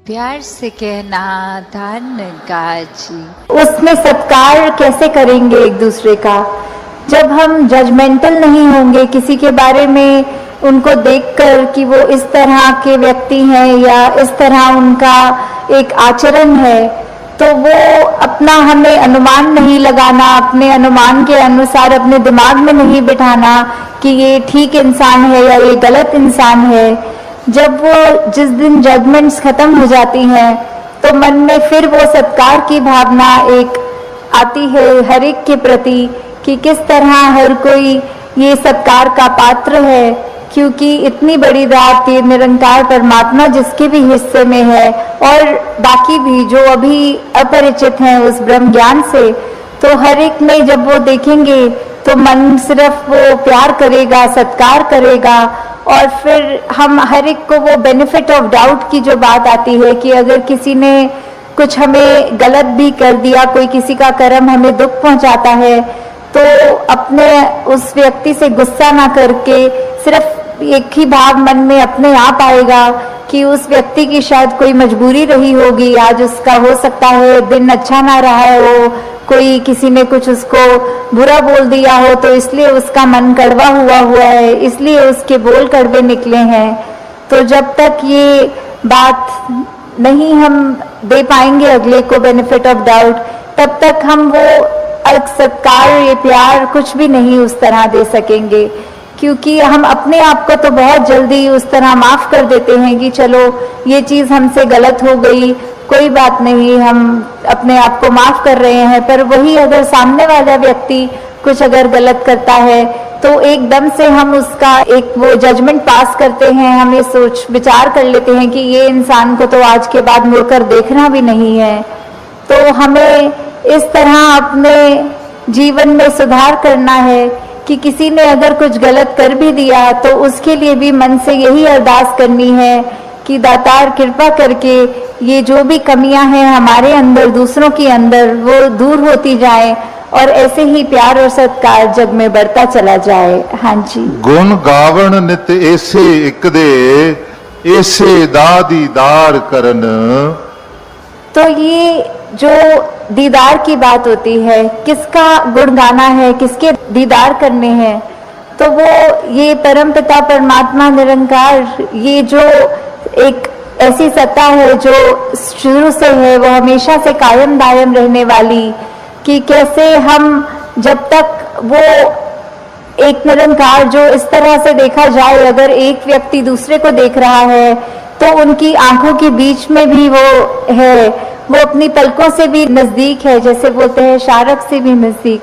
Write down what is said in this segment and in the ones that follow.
प्यार से कहना धन्यवाद। उसमें सत्कार कैसे करेंगे एक दूसरे का, जब हम जजमेंटल नहीं होंगे किसी के बारे में, उनको देखकर कि वो इस तरह के व्यक्ति हैं या इस तरह उनका एक आचरण है, तो वो अपना हमें अनुमान नहीं लगाना, अपने अनुमान के अनुसार अपने दिमाग में नहीं बिठाना कि ये ठीक इंसान है या ये गलत इंसान है। जब वो जिस दिन जजमेंट्स खत्म हो जाती हैं तो मन में फिर वो सत्कार की भावना एक आती है हर एक के प्रति कि किस तरह हर कोई ये सत्कार का पात्र है, क्योंकि इतनी बड़ी रात ये निरंकार परमात्मा जिसके भी हिस्से में है और बाकी भी जो अभी अपरिचित हैं उस ब्रह्म ज्ञान से, तो हर एक में जब वो देखेंगे तो मन सिर्फ वो प्यार करेगा, सत्कार करेगा। और फिर हम हर एक को वो बेनिफिट ऑफ डाउट की जो बात आती है कि अगर किसी ने कुछ हमें गलत भी कर दिया, कोई किसी का कर्म हमें दुख पहुंचाता है, तो अपने उस व्यक्ति से गुस्सा ना करके सिर्फ एक ही भाव मन में अपने आप आएगा कि उस व्यक्ति की शायद कोई मजबूरी रही होगी, आज उसका हो सकता है दिन अच्छा ना रहा हो, कोई किसी ने कुछ उसको बुरा बोल दिया हो तो इसलिए उसका मन कड़वा हुआ है, इसलिए उसके बोल कड़वे निकले हैं। तो जब तक ये बात नहीं हम दे पाएंगे अगले को बेनिफिट ऑफ डाउट, तब तक हम वो सत्कार, ये प्यार कुछ भी नहीं उस तरह दे सकेंगे, क्योंकि हम अपने आप को तो बहुत जल्दी उस तरह माफ कर देते हैं कि चलो ये चीज हमसे गलत हो गई, कोई बात नहीं, हम अपने आप को माफ कर रहे हैं। पर वही अगर सामने वाला व्यक्ति कुछ अगर गलत करता है तो एकदम से हम उसका एक वो जजमेंट पास करते हैं, हम ये सोच विचार कर लेते हैं कि ये इंसान को तो आज के बाद मुड़कर देखना भी नहीं है। तो हमें इस तरह अपने जीवन में सुधार करना है कि किसी ने अगर कुछ गलत कर भी दिया तो उसके लिए भी मन से यही अरदास करनी है कि दातार कृपा करके ये जो भी कमियां हैं हमारे अंदर, दूसरों के अंदर, वो दूर होती जाए और ऐसे ही प्यार और सत्कार जग में बढ़ता चला जाए। हाँ जी। गुण गावण नित ऐसे एक दे, ऐसे दादीदार करन। तो ये जो दीदार की बात होती है, किसका गुण गाना है, किसके दीदार करने हैं, तो वो ये परमपिता परमात्मा निरंकार, ये जो एक ऐसी सत्ता है जो शुरू से है, वो हमेशा से कायम दायम रहने वाली, कि कैसे हम जब तक वो एक निरंकार जो इस तरह से देखा जाए, अगर एक व्यक्ति दूसरे को देख रहा है तो उनकी आंखों के बीच में भी वो है, वो अपनी पलकों से भी नजदीक है, जैसे बोलते हैं शारक से भी नजदीक।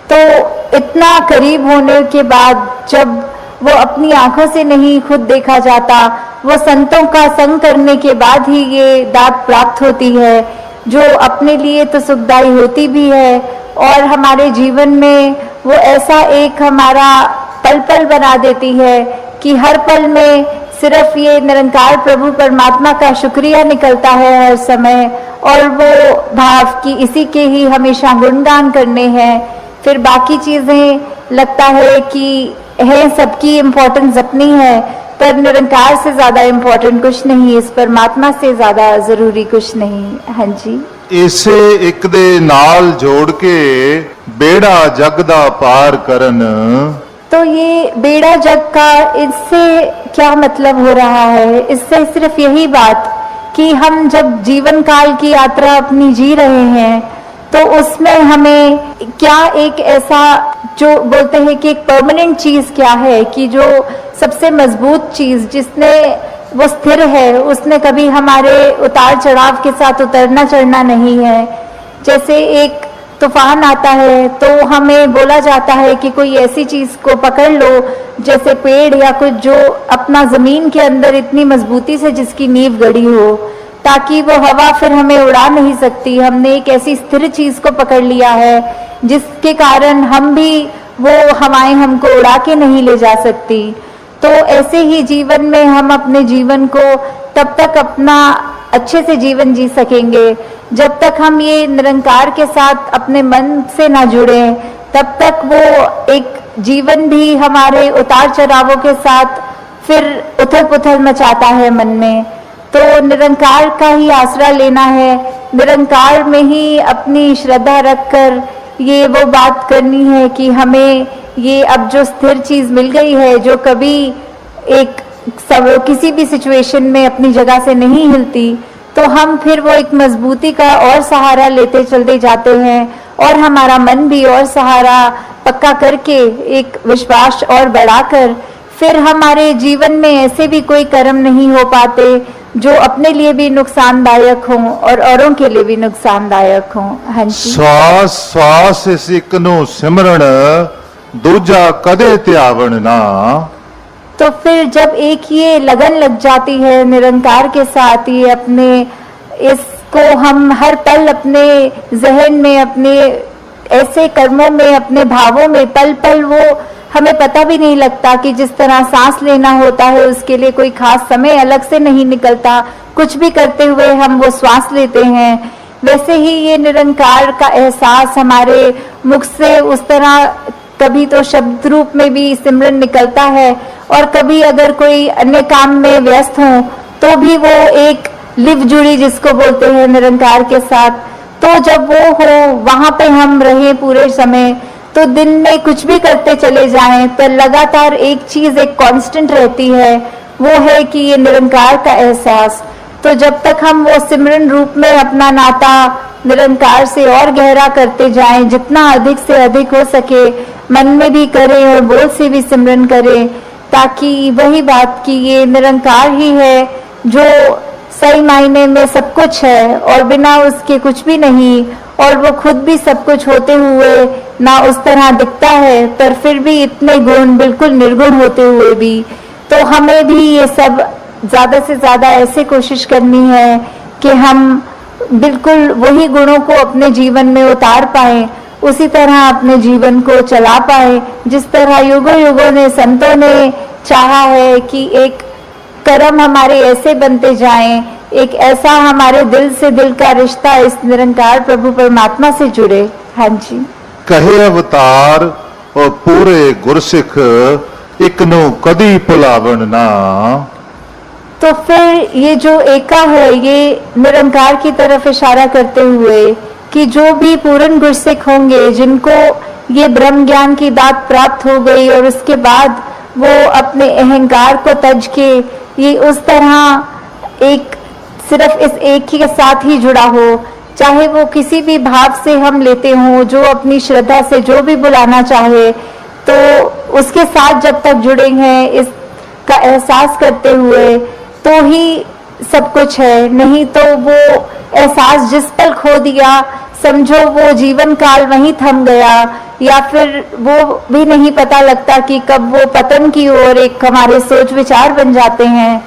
तो इतना करीब होने के बाद जब वो अपनी आंखों से नहीं खुद देखा जाता, वो संतों का संग करने के बाद ही ये दात प्राप्त होती है, जो अपने लिए तो सुखदायी होती भी है और हमारे जीवन में वो ऐसा एक हमारा पल पल बना देती है कि हर पल में सिर्फ ये निरंकार प्रभु परमात्मा का शुक्रिया निकलता है हर समय, और वो भाव कि इसी के ही हमेशा गुणगान करने हैं। फिर बाकी चीजें लगता है कि है सबकी इम्पोर्टेंस अपनी है, पर निरंकार से ज्यादा इम्पोर्टेंट कुछ नहीं, इस परमात्मा से ज्यादा जरूरी कुछ नहीं। हाँ जी। इसे एक दे नाल जोड़ के बेड़ा जग दा पार करन। तो ये बेड़ा जग का, इससे क्या मतलब हो रहा है? इससे सिर्फ यही बात कि हम जब जीवन काल की यात्रा अपनी जी रहे हैं तो उसमें हमें क्या एक ऐसा जो बोलते हैं कि एक परमानेंट चीज क्या है, कि जो सबसे मजबूत चीज जिसने वो स्थिर है, उसने कभी हमारे उतार चढ़ाव के साथ उतरना चढ़ना नहीं है। जैसे एक तूफान आता है तो हमें बोला जाता है कि कोई ऐसी चीज को पकड़ लो, जैसे पेड़ या कुछ जो अपना जमीन के अंदर इतनी मजबूती से जिसकी नींव गड़ी हो, ताकि वो हवा फिर हमें उड़ा नहीं सकती। हमने एक ऐसी स्थिर चीज को पकड़ लिया है जिसके कारण हम भी वो हवाएं हमको उड़ा के नहीं ले जा सकती। तो ऐसे ही जीवन में हम अपने जीवन को तब तक अपना अच्छे से जीवन जी सकेंगे जब तक हम ये निरंकार के साथ अपने मन से ना जुड़े, तब तक वो एक जीवन भी हमारे उतार चढ़ावों के साथ फिर उथल पुथल मचाता है मन में। तो निरंकार का ही आसरा लेना है, निरंकार में ही अपनी श्रद्धा रखकर ये वो बात करनी है कि हमें ये अब जो स्थिर चीज मिल गई है, जो कभी एक सब किसी भी सिचुएशन में अपनी जगह से नहीं हिलती, तो हम फिर वो एक मजबूती का और सहारा लेते चलते जाते हैं और हमारा मन भी और सहारा पक्का करके एक विश्वास और बढ़ाकर फिर हमारे जीवन में ऐसे भी कोई कर्म नहीं हो पाते जो अपने लिए भी नुकसानदायक हों और औरों के लिए भी नुकसानदायक हों। हाँ जी। श्वास श्वास इस एक नु सिमरण दूजा कदे त्यावण ना। तो फिर जब एक ये लगन लग जाती है निरंकार के साथ, ये अपने इसको हम हर पल अपने जहन में, अपने ऐसे कर्मों में, अपने भावों में पल पल वो हमें पता भी नहीं लगता कि जिस तरह सांस लेना होता है उसके लिए कोई खास समय अलग से नहीं निकलता, कुछ भी करते हुए हम वो श्वास लेते हैं, वैसे ही ये निरंकार का एहसास हमारे मुख से उस तरह कभी तो शब्द रूप में भी सिमरन निकलता है और कभी अगर कोई अन्य काम में व्यस्त हो तो भी वो एक लिव जुड़ी जिसको बोलते हैं निरंकार के साथ। तो जब वो हो वहां पे हम रहे पूरे समय, तो दिन में कुछ भी करते चले जाएं तो लगातार एक चीज एक कांस्टेंट रहती है, वो है कि ये निरंकार का एहसास। तो जब तक हम वो सिमरन रूप में अपना नाता निरंकार से और गहरा करते जाएं, जितना अधिक से अधिक हो सके मन में भी करें और बोल से भी सिमरन करें, ताकि वही बात कि ये निरंकार ही है जो सही मायने में सब कुछ है और बिना उसके कुछ भी नहीं, और वो खुद भी सब कुछ होते हुए ना उस तरह दिखता है, पर फिर भी इतने गुण बिल्कुल निर्गुण होते हुए भी। तो हमें भी ये सब ज्यादा से ज्यादा ऐसे कोशिश करनी है कि हम बिल्कुल वही गुणों को अपने जीवन में उतार पाए, उसी तरह अपने जीवन को चला पाए जिस तरह युगों युगों ने संतों ने चाहा है कि एक कर्म हमारे ऐसे बनते जाएं, एक ऐसा हमारे दिल से दिल का रिश्ता इस निरंकार प्रभु परमात्मा से जुड़े। हाँ जी। कहे अवतार और पूरे गुरसिख एक नु कदी भुलावण ना। तो फिर ये जो एका है ये निरंकार की तरफ इशारा करते हुए कि जो भी पूर्ण गुरसिख होंगे, जिनको ये ब्रह्म ज्ञान की दात प्राप्त हो गई और उसके बाद वो अपने अहंकार को तज के ये उस तरह एक सिर्फ इस एक ही के साथ ही जुड़ा हो, चाहे वो किसी भी भाव से हम लेते हों, जो अपनी श्रद्धा से जो भी बुलाना चाहे, तो उसके साथ जब तक जुड़े हैं इसका एहसास करते हुए तो ही सब कुछ है। नहीं तो वो एहसास जिस पल खो दिया समझो वो जीवन काल वहीं थम गया, या फिर वो भी नहीं पता लगता कि कब वो पतन की ओर एक हमारे सोच विचार बन जाते हैं।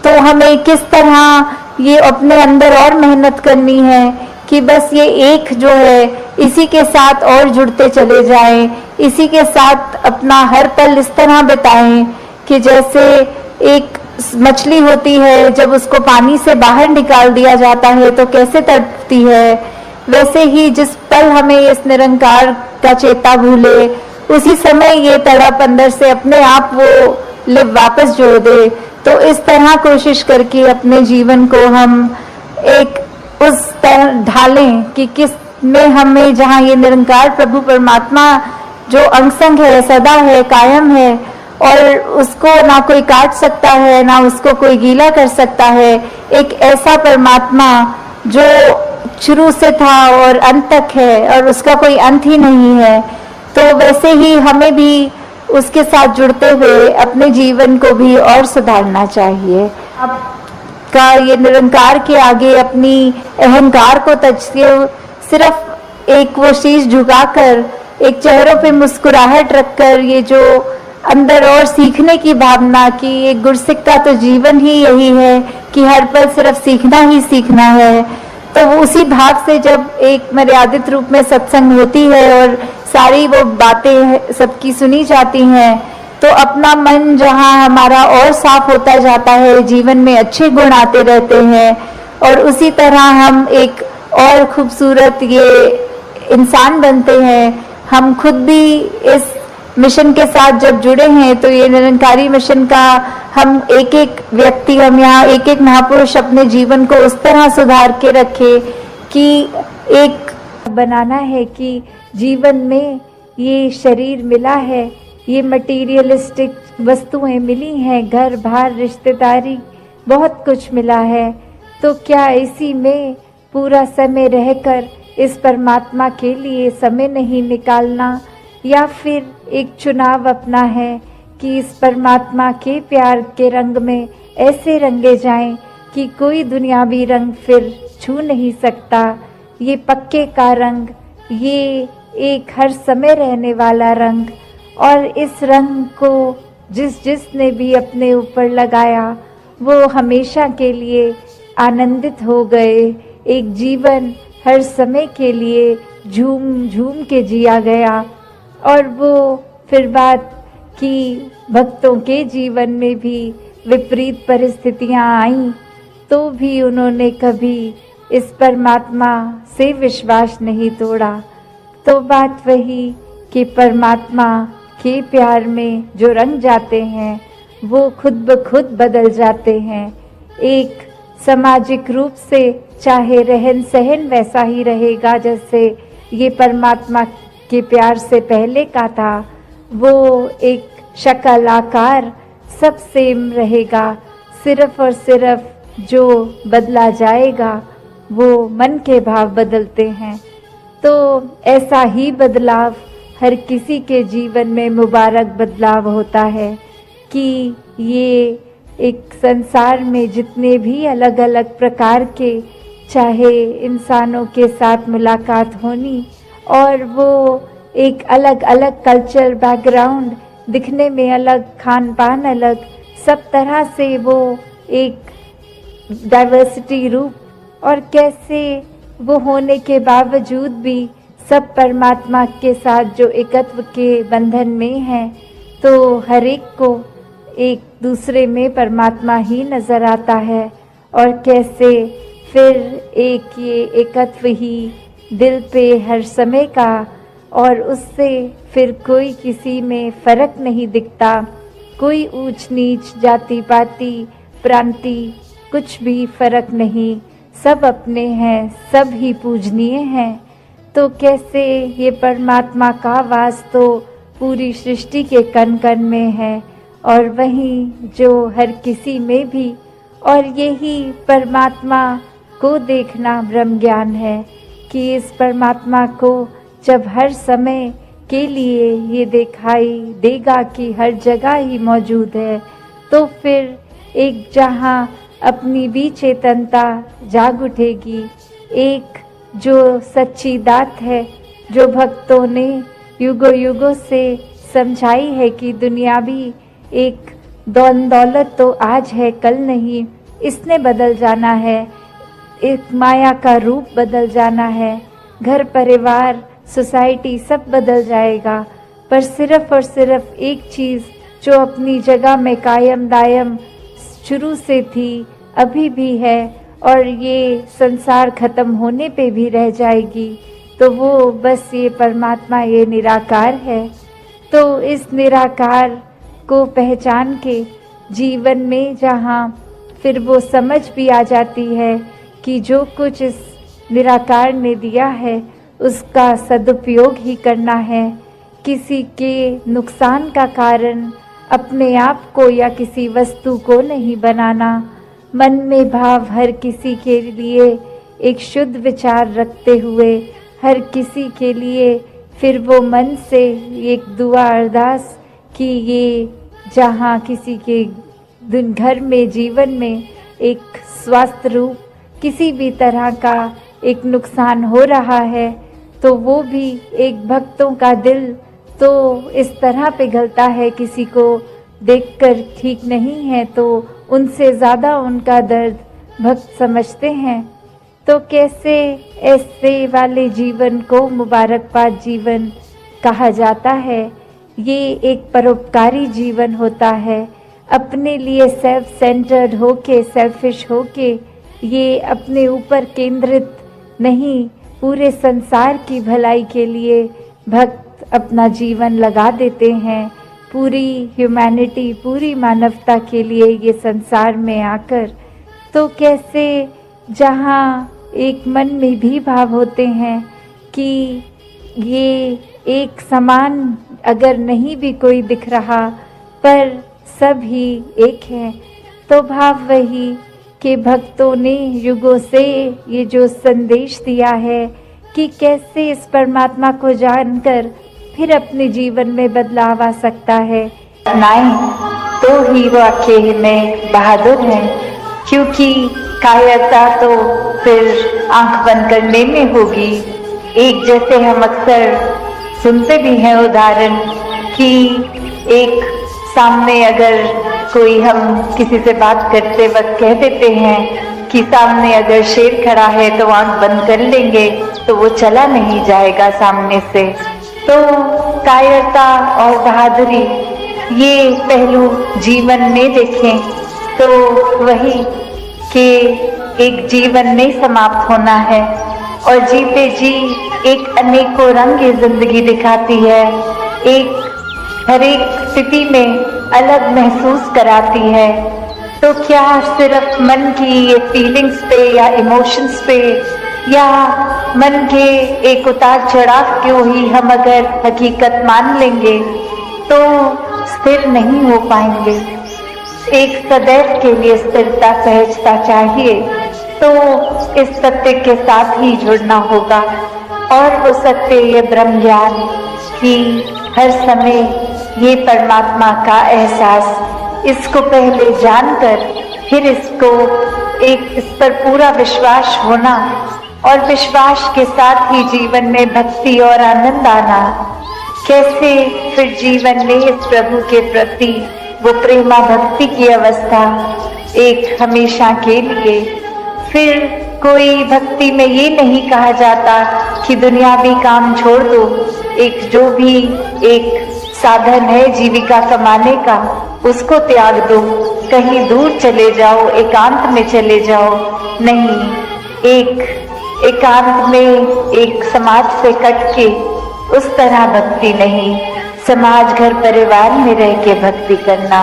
तो हमें किस तरह ये अपने अंदर और मेहनत करनी है कि बस ये एक जो है इसी के साथ और जुड़ते चले जाएं, इसी के साथ अपना हर पल इस तरह बिताएं कि जैसे एक मछली होती है जब उसको पानी से बाहर निकाल दिया जाता है तो कैसे तड़पती है, वैसे ही जिस पल हमें इस निरंकार का चेता भूले उसी समय ये तड़प अंदर से अपने आप वो वापस जोड़ दे। तो इस तरह कोशिश करके अपने जीवन को हम एक उस तरह ढालें कि किस में हमें, जहाँ ये निरंकार प्रभु परमात्मा जो अंग-संग है, सदा है, कायम है और उसको ना कोई काट सकता है ना उसको कोई गीला कर सकता है, एक ऐसा परमात्मा जो शुरू से था और अंत तक है और उसका कोई अंत ही नहीं है। तो वैसे ही हमें भी उसके साथ जुड़ते हुए अपने जीवन को भी और सुधारना चाहिए। आपका ये निरंकार के आगे अपनी अहंकार को तजते सिर्फ एक वो शीश झुकाकर एक चेहरों पे मुस्कुराहट रखकर ये जो अंदर और सीखने की भावना कि एक गुरसिख का तो जीवन ही यही है कि हर पल सिर्फ सीखना ही सीखना है, तो वो उसी भाव से जब एक मर्यादित रूप में सत्संग होती है और सारी वो बातें सबकी सुनी जाती हैं तो अपना मन जहाँ हमारा और साफ होता जाता है, जीवन में अच्छे गुण आते रहते हैं और उसी तरह हम एक और खूबसूरत ये इंसान बनते हैं। हम खुद भी इस मिशन के साथ जब जुड़े हैं तो ये निरंकारी मिशन का हम एक एक व्यक्ति, हम यहाँ एक एक महापुरुष अपने जीवन को उस तरह सुधार के रखे कि एक बनाना है कि जीवन में ये शरीर मिला है, ये मटीरियलिस्टिक वस्तुएं मिली हैं, घर बार रिश्तेदारी बहुत कुछ मिला है, तो क्या इसी में पूरा समय रहकर इस परमात्मा के लिए समय नहीं निकालना, या फिर एक चुनाव अपना है कि इस परमात्मा के प्यार के रंग में ऐसे रंगे जाएं कि कोई दुनियावी रंग फिर छू नहीं सकता। ये पक्के का रंग, ये एक हर समय रहने वाला रंग, और इस रंग को जिसने भी अपने ऊपर लगाया वो हमेशा के लिए आनंदित हो गए। एक जीवन हर समय के लिए झूम झूम के जिया गया। और वो फिर बात कि भक्तों के जीवन में भी विपरीत परिस्थितियां आईं, तो भी उन्होंने कभी इस परमात्मा से विश्वास नहीं तोड़ा। तो बात वही कि परमात्मा के प्यार में जो रंग जाते हैं वो खुद ब खुद बदल जाते हैं। एक सामाजिक रूप से चाहे रहन सहन वैसा ही रहेगा जैसे ये परमात्मा के प्यार से पहले का था, वो एक शक्ल आकार सब सेम रहेगा, सिर्फ और सिर्फ जो बदला जाएगा वो मन के भाव बदलते हैं। तो ऐसा ही बदलाव हर किसी के जीवन में मुबारक बदलाव होता है कि ये एक संसार में जितने भी अलग अलग प्रकार के चाहे इंसानों के साथ मुलाकात होनी, और वो एक अलग अलग कल्चर बैकग्राउंड, दिखने में अलग, खान पान अलग, सब तरह से वो एक डाइवर्सिटी रूप, और कैसे वो होने के बावजूद भी सब परमात्मा के साथ जो एकत्व के बंधन में हैं, तो हर एक को एक दूसरे में परमात्मा ही नज़र आता है। और कैसे फिर एक ये एकत्व ही दिल पे हर समय का, और उससे फिर कोई किसी में फ़र्क नहीं दिखता, कोई ऊंच नीच जाति पाति प्रांति कुछ भी फ़र्क नहीं, सब अपने हैं, सब ही पूजनीय हैं। तो कैसे ये परमात्मा का वास तो पूरी सृष्टि के कण कण में है, और वहीं जो हर किसी में भी, और यही परमात्मा को देखना ब्रह्म ज्ञान है कि इस परमात्मा को जब हर समय के लिए ये दिखाई देगा कि हर जगह ही मौजूद है, तो फिर एक जहाँ अपनी भी चेतनता जाग उठेगी, एक जो सच्ची दात है, जो भक्तों ने युगों युगों से समझाई है कि दुनियावी एक दौन दौलत तो आज है कल नहीं, इसने बदल जाना है, एक माया का रूप बदल जाना है, घर परिवार सोसाइटी सब बदल जाएगा, पर सिर्फ और सिर्फ एक चीज़ जो अपनी जगह में कायम दायम शुरू से थी, अभी भी है, और ये संसार खत्म होने पे भी रह जाएगी, तो वो बस ये परमात्मा, ये निराकार है। तो इस निराकार को पहचान के जीवन में जहाँ फिर वो समझ भी आ जाती है कि जो कुछ इस निराकार ने दिया है उसका सदुपयोग ही करना है, किसी के नुकसान का कारण अपने आप को या किसी वस्तु को नहीं बनाना, मन में भाव हर किसी के लिए एक शुद्ध विचार रखते हुए हर किसी के लिए फिर वो मन से एक दुआ अरदास कि ये जहाँ किसी के दिन घर में जीवन में एक स्वास्थ्य रूप किसी भी तरह का एक नुकसान हो रहा है, तो वो भी एक भक्तों का दिल तो इस तरह पिघलता है, किसी को देखकर ठीक नहीं है तो उनसे ज़्यादा उनका दर्द भक्त समझते हैं। तो कैसे ऐसे वाले जीवन को मुबारकबाद जीवन कहा जाता है। ये एक परोपकारी जीवन होता है, अपने लिए सेल्फ सेंटर्ड होके, सेल्फिश होके, ये अपने ऊपर केंद्रित नहीं, पूरे संसार की भलाई के लिए भक्त अपना जीवन लगा देते हैं पूरी ह्यूमैनिटी, पूरी मानवता के लिए ये संसार में आकर, तो कैसे जहाँ एक मन में भी भाव होते हैं कि ये एक समान अगर नहीं भी कोई दिख रहा पर सब ही एक है, तो भाव वही कि भक्तों ने युगों से ये जो संदेश दिया है कि कैसे इस परमात्मा को जानकर फिर अपने जीवन में बदलाव आ सकता है। नाई तो ही वाकई में बहादुर है, क्योंकि कायरता तो फिर आंख बंद करने में होगी। एक जैसे हम अक्सर सुनते भी हैं उदाहरण कि एक सामने अगर कोई, हम किसी से बात करते वक्त कह देते हैं कि सामने अगर शेर खड़ा है तो आंख बंद कर लेंगे तो वो चला नहीं जाएगा सामने से। तो कायरता और बहादुरी ये पहलू जीवन में देखें तो वही कि एक जीवन में समाप्त होना है और जीते जी एक अनेकों रंग की जिंदगी दिखाती है, एक हर एक स्थिति में अलग महसूस कराती है। तो क्या सिर्फ मन की ये फीलिंग्स पे या इमोशंस पे या मन के एक उतार चढ़ाव को ही हम अगर हकीकत मान लेंगे तो स्थिर नहीं हो पाएंगे। एक सदैव के लिए स्थिरता, सहजता चाहिए, तो इस सत्य के साथ ही जुड़ना होगा। और वो सत्य, ये ब्रह्म ज्ञान कि हर समय ये परमात्मा का एहसास, इसको पहले जानकर फिर इसको इस पर पूरा विश्वास होना और विश्वास के साथ ही जीवन में भक्ति और आनंद आना। कैसे फिर जीवन में इस प्रभु के प्रति वो प्रेमा भक्ति की अवस्था एक हमेशा के लिए। फिर कोई भक्ति में ये नहीं कहा जाता कि दुनियावी काम छोड़ दो, एक जो भी एक साधन है जीविका कमाने का उसको त्याग दो, कहीं दूर चले जाओ, एकांत में चले जाओ। नहीं, एक एकांत में एक समाज से कट के उस तरह भक्ति नहीं, समाज घर परिवार में रह के भक्ति करना।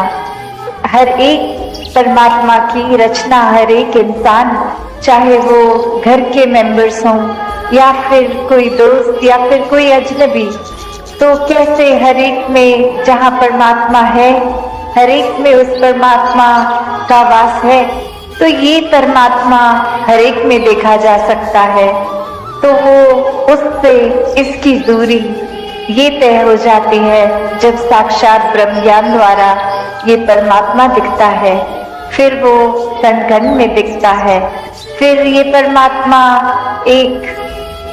हर एक परमात्मा की रचना, हर एक इंसान, चाहे वो घर के मेंबर्स हों या फिर कोई दोस्त या फिर कोई अजनबी, तो कैसे हर एक में जहाँ परमात्मा है, हर एक में उस परमात्मा का वास है, तो ये परमात्मा हर एक में देखा जा सकता है। तो वो उससे इसकी दूरी ये तय हो जाती है जब साक्षात ब्रह्म ज्ञान द्वारा ये परमात्मा दिखता है, फिर वो कण कण में दिखता है। फिर ये परमात्मा एक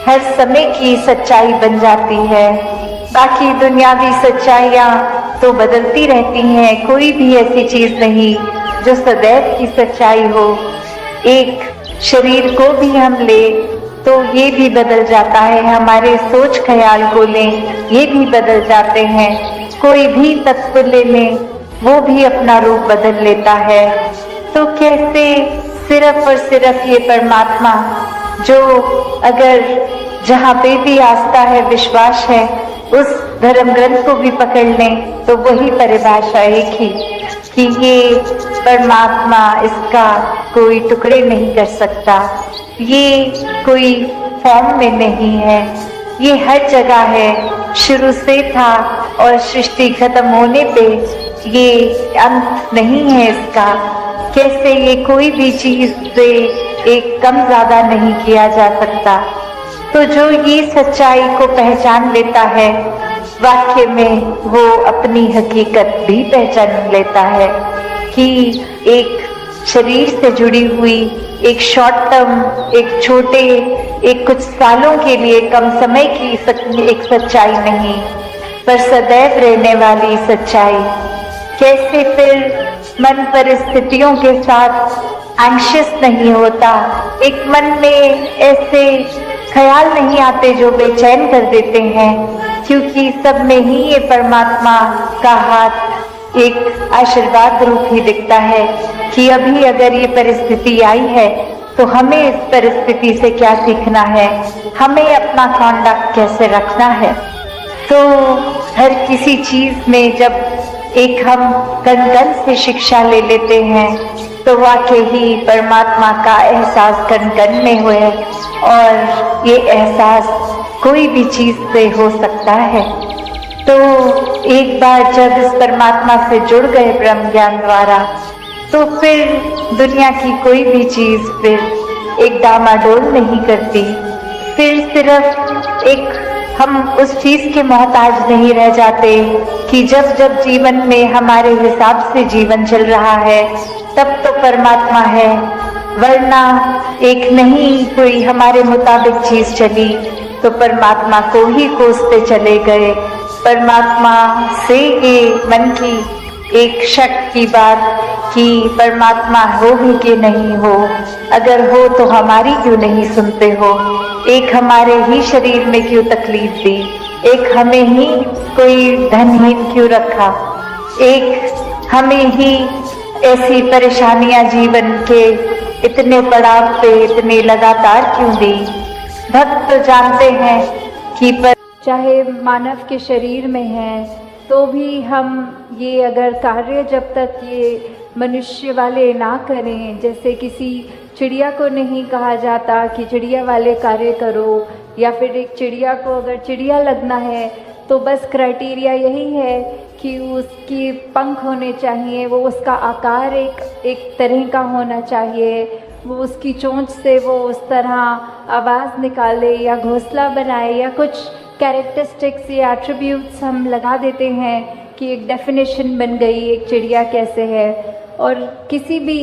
हर समय की सच्चाई बन जाती है। बाकी दुनियावी सच्चाइयाँ तो बदलती रहती हैं, कोई भी ऐसी चीज नहीं जो सदैव की सच्चाई हो। एक शरीर को भी हम ले तो ये भी बदल जाता है, हमारे सोच ख्याल को लें ये भी बदल जाते हैं, कोई भी तत्व ले लें वो भी अपना रूप बदल लेता है। तो कैसे सिर्फ और सिर्फ ये परमात्मा जो अगर जहाँ पे भी आस्था है, विश्वास है, उस धर्म ग्रंथ को भी पकड़ लें तो वही परिभाषा एक ही कि ये परमात्मा, इसका कोई टुकड़े नहीं कर सकता, ये कोई फॉर्म में नहीं है, ये हर जगह है, शुरू से था और सृष्टि खत्म होने पे ये अंत नहीं है इसका। कैसे ये कोई भी चीज से एक कम ज्यादा नहीं किया जा सकता। तो जो ये सच्चाई को पहचान लेता है, वाक्य में वो अपनी हकीकत भी पहचान लेता है कि एक शरीर से जुड़ी हुई एक शॉर्ट टर्म, एक छोटे, एक कुछ सालों के लिए कम समय की एक सच्चाई नहीं, पर सदैव रहने वाली सच्चाई। कैसे फिर मन परिस्थितियों के साथ एंग्शियस नहीं होता, एक मन में ऐसे ख्याल नहीं आते जो बेचैन कर देते हैं, क्योंकि सब में ही ये परमात्मा का हाथ एक आशीर्वाद रूप ही दिखता है कि अभी अगर ये परिस्थिति आई है तो हमें इस परिस्थिति से क्या सीखना है, हमें अपना कॉन्डक्ट कैसे रखना है। तो हर किसी चीज में जब एक हम कण-कण से शिक्षा ले लेते हैं तो वाकई ही परमात्मा का एहसास कण-कण में हुए और ये एहसास कोई भी चीज से हो सकता है। तो एक बार जब इस परमात्मा से जुड़ गए ब्रह्म ज्ञान द्वारा तो फिर दुनिया की कोई भी चीज फिर एक डामाडोल नहीं करती। फिर सिर्फ एक हम उस चीज के मोहताज नहीं रह जाते कि जब जब जीवन में हमारे हिसाब से जीवन चल रहा है तब तो परमात्मा है, वरना एक नहीं कोई हमारे मुताबिक चीज चली तो परमात्मा को ही कोसते चले गए। परमात्मा से ये मन की एक शक की बात कि परमात्मा हो भी कि नहीं हो, अगर हो तो हमारी क्यों नहीं सुनते हो, एक हमारे ही शरीर में क्यों तकलीफ दी, एक हमें ही कोई धनहीन क्यों रखा, एक हमें ही ऐसी परेशानियां जीवन के इतने पड़ाव पे इतने लगातार क्यों दी। भक्त तो जानते हैं कि चाहे मानव के शरीर में है तो भी हम ये अगर कार्य जब तक ये मनुष्य वाले ना करें, जैसे किसी चिड़िया को नहीं कहा जाता कि चिड़िया वाले कार्य करो, या फिर एक चिड़िया को अगर चिड़िया लगना है तो बस क्राइटेरिया यही है कि उसकी पंख होने चाहिए, वो उसका आकार एक तरह का होना चाहिए, वो उसकी चोंच से वो उस तरह आवाज़ निकाले या घोंसला बनाए या कुछ कैरेक्टरिस्टिक्स या एट्रीब्यूट्स हम लगा देते हैं कि एक डेफिनेशन बन गई एक चिड़िया कैसे है। और किसी भी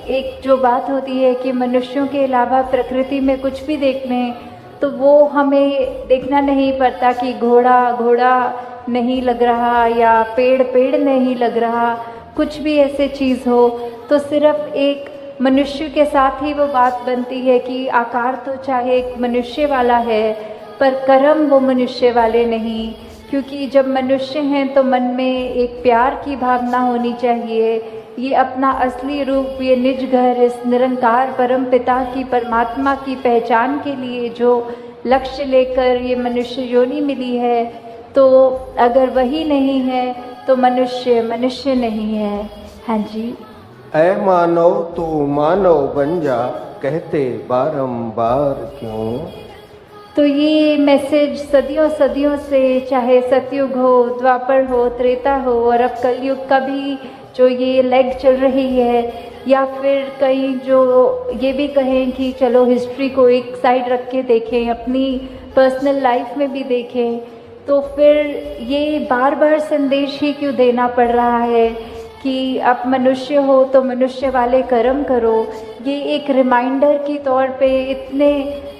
एक जो बात होती है कि मनुष्यों के अलावा प्रकृति में कुछ भी देख लें तो वो हमें देखना नहीं पड़ता कि घोड़ा घोड़ा नहीं लग रहा या पेड़ पेड़ नहीं लग रहा, कुछ भी ऐसे चीज़ हो तो सिर्फ एक मनुष्य के साथ ही वो बात बनती है कि आकार तो चाहे एक मनुष्य वाला है पर कर्म वो मनुष्य वाले नहीं, क्योंकि जब मनुष्य हैं तो मन में एक प्यार की भावना होनी चाहिए। ये अपना असली रूप, ये निज घर, इस निरंकार परम पिता की परमात्मा की पहचान के लिए जो लक्ष्य लेकर ये मनुष्य योनि मिली है, तो अगर वही नहीं है तो मनुष्य मनुष्य नहीं है। हाँ जी। ऐ मानव तू मानव बन जा, कहते बारंबार क्यों। तो ये मैसेज सदियों सदियों से, चाहे सतयुग हो, द्वापर हो, त्रेता हो और अब कलयुग का भी जो ये लेग चल रही है, या फिर कई जो ये भी कहें कि चलो हिस्ट्री को एक साइड रख के देखें, अपनी पर्सनल लाइफ में भी देखें, तो फिर ये बार बार संदेश ही क्यों देना पड़ रहा है कि आप मनुष्य हो तो मनुष्य वाले कर्म करो। ये एक रिमाइंडर के तौर पे इतने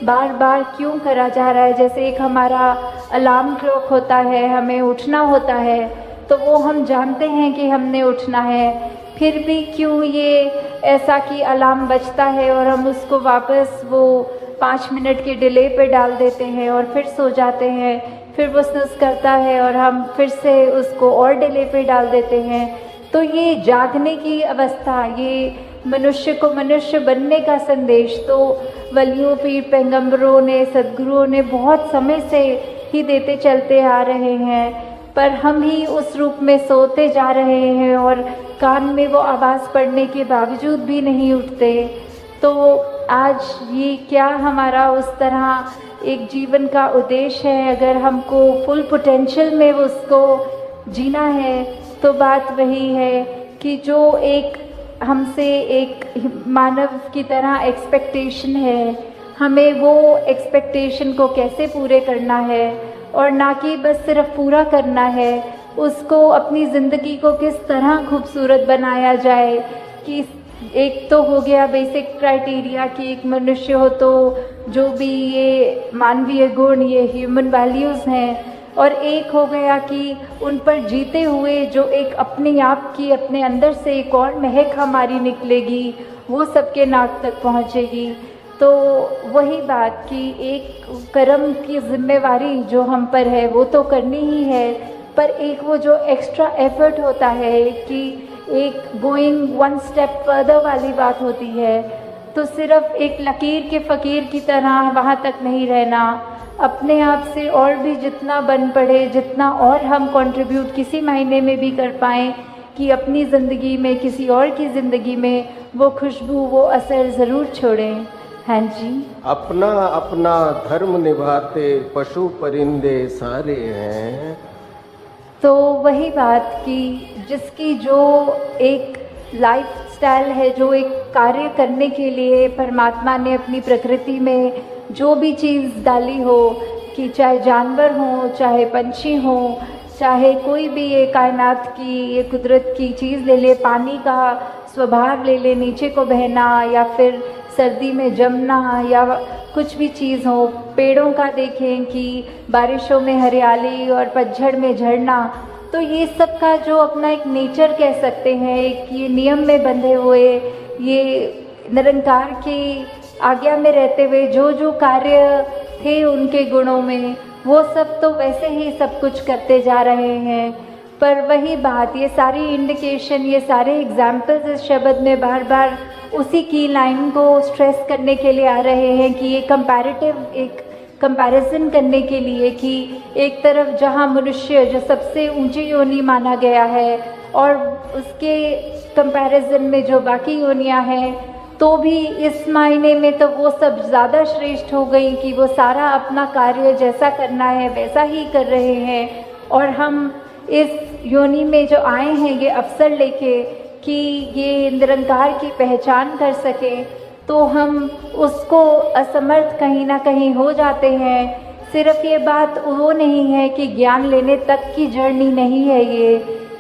बार बार क्यों करा जा रहा है। जैसे एक हमारा अलार्म क्लॉक होता है, हमें उठना होता है तो वो हम जानते हैं कि हमने उठना है, फिर भी क्यों ये ऐसा कि अलार्म बजता है और हम उसको वापस वो 5 मिनट के डिले पे डाल देते हैं और फिर सो जाते हैं, फिर वो स्नूज़ करता है और हम फिर से उसको और डिले पे डाल देते हैं। तो ये जागने की अवस्था, ये मनुष्य को मनुष्य बनने का संदेश तो वलियों, पीर पैगंबरों ने, सद्गुरुओं ने बहुत समय से ही देते चलते आ रहे हैं, पर हम ही उस रूप में सोते जा रहे हैं और कान में वो आवाज़ पड़ने के बावजूद भी नहीं उठते। तो आज ये क्या हमारा उस तरह एक जीवन का उद्देश्य है, अगर हमको फुल पोटेंशियल में उसको जीना है तो बात वही है कि जो एक हमसे एक मानव की तरह एक्सपेक्टेशन है, हमें वो एक्सपेक्टेशन को कैसे पूरे करना है और ना कि बस सिर्फ पूरा करना है, उसको अपनी ज़िंदगी को किस तरह खूबसूरत बनाया जाए। कि एक तो हो गया बेसिक क्राइटेरिया कि एक मनुष्य हो तो जो भी ये मानवीय गुण, ये ह्यूमन वैल्यूज़ हैं, और एक हो गया कि उन पर जीते हुए जो एक अपने आप की, अपने अंदर से एक और महक हमारी निकलेगी, वो सबके नाक तक पहुँचेगी। तो वही बात कि एक कर्म की जिम्मेवारी जो हम पर है वो तो करनी ही है, पर एक वो जो एक्स्ट्रा एफर्ट होता है कि एक गोइंग 1 स्टेप फर्दर वाली बात होती है। तो सिर्फ एक लकीर के फ़कीर की तरह वहाँ तक नहीं रहना, अपने आप से और भी जितना बन पड़े, जितना और हम कंट्रीब्यूट किसी महीने में भी कर पाएँ कि अपनी ज़िंदगी में किसी और की ज़िंदगी में वो खुशबू, वो असर ज़रूर छोड़ें। हाँ जी। अपना अपना धर्म निभाते पशु परिंदे सारे हैं। तो वही बात कि जिसकी जो एक लाइफस्टाइल है, जो एक कार्य करने के लिए परमात्मा ने अपनी प्रकृति में जो भी चीज़ डाली हो, कि चाहे जानवर हो, चाहे पंछी हो, चाहे कोई भी ये कायनात की, ये कुदरत की चीज़ ले ले, पानी का स्वभाव ले ले, नीचे को बहना या फिर सर्दी में जमना या कुछ भी चीज़ हो, पेड़ों का देखें कि बारिशों में हरियाली और पतझड़ में झड़ना, तो ये सब का जो अपना एक नेचर कह सकते हैं, एक ये नियम में बंधे हुए, ये निरंकार की आज्ञा में रहते हुए जो जो कार्य थे उनके गुणों में, वो सब तो वैसे ही सब कुछ करते जा रहे हैं। पर वही बात, ये सारी इंडिकेशन, ये सारे एग्जाम्पल्स इस शब्द में बार बार उसी की लाइन को स्ट्रेस करने के लिए आ रहे हैं कि ये कंपैरेटिव, एक कंपैरिजन करने के लिए कि एक तरफ जहाँ मनुष्य जो सबसे ऊंची योनि माना गया है और उसके कंपैरिजन में जो बाकी योनियाँ हैं, तो भी इस मायने में तो वो सब ज़्यादा श्रेष्ठ हो गई कि वो सारा अपना कार्य जैसा करना है वैसा ही कर रहे हैं। और हम इस योनि में जो आए हैं ये अवसर लेके कि ये निरंकार की पहचान कर सकें, तो हम उसको असमर्थ कहीं ना कहीं हो जाते हैं। सिर्फ ये बात वो नहीं है कि ज्ञान लेने तक की जर्नी नहीं है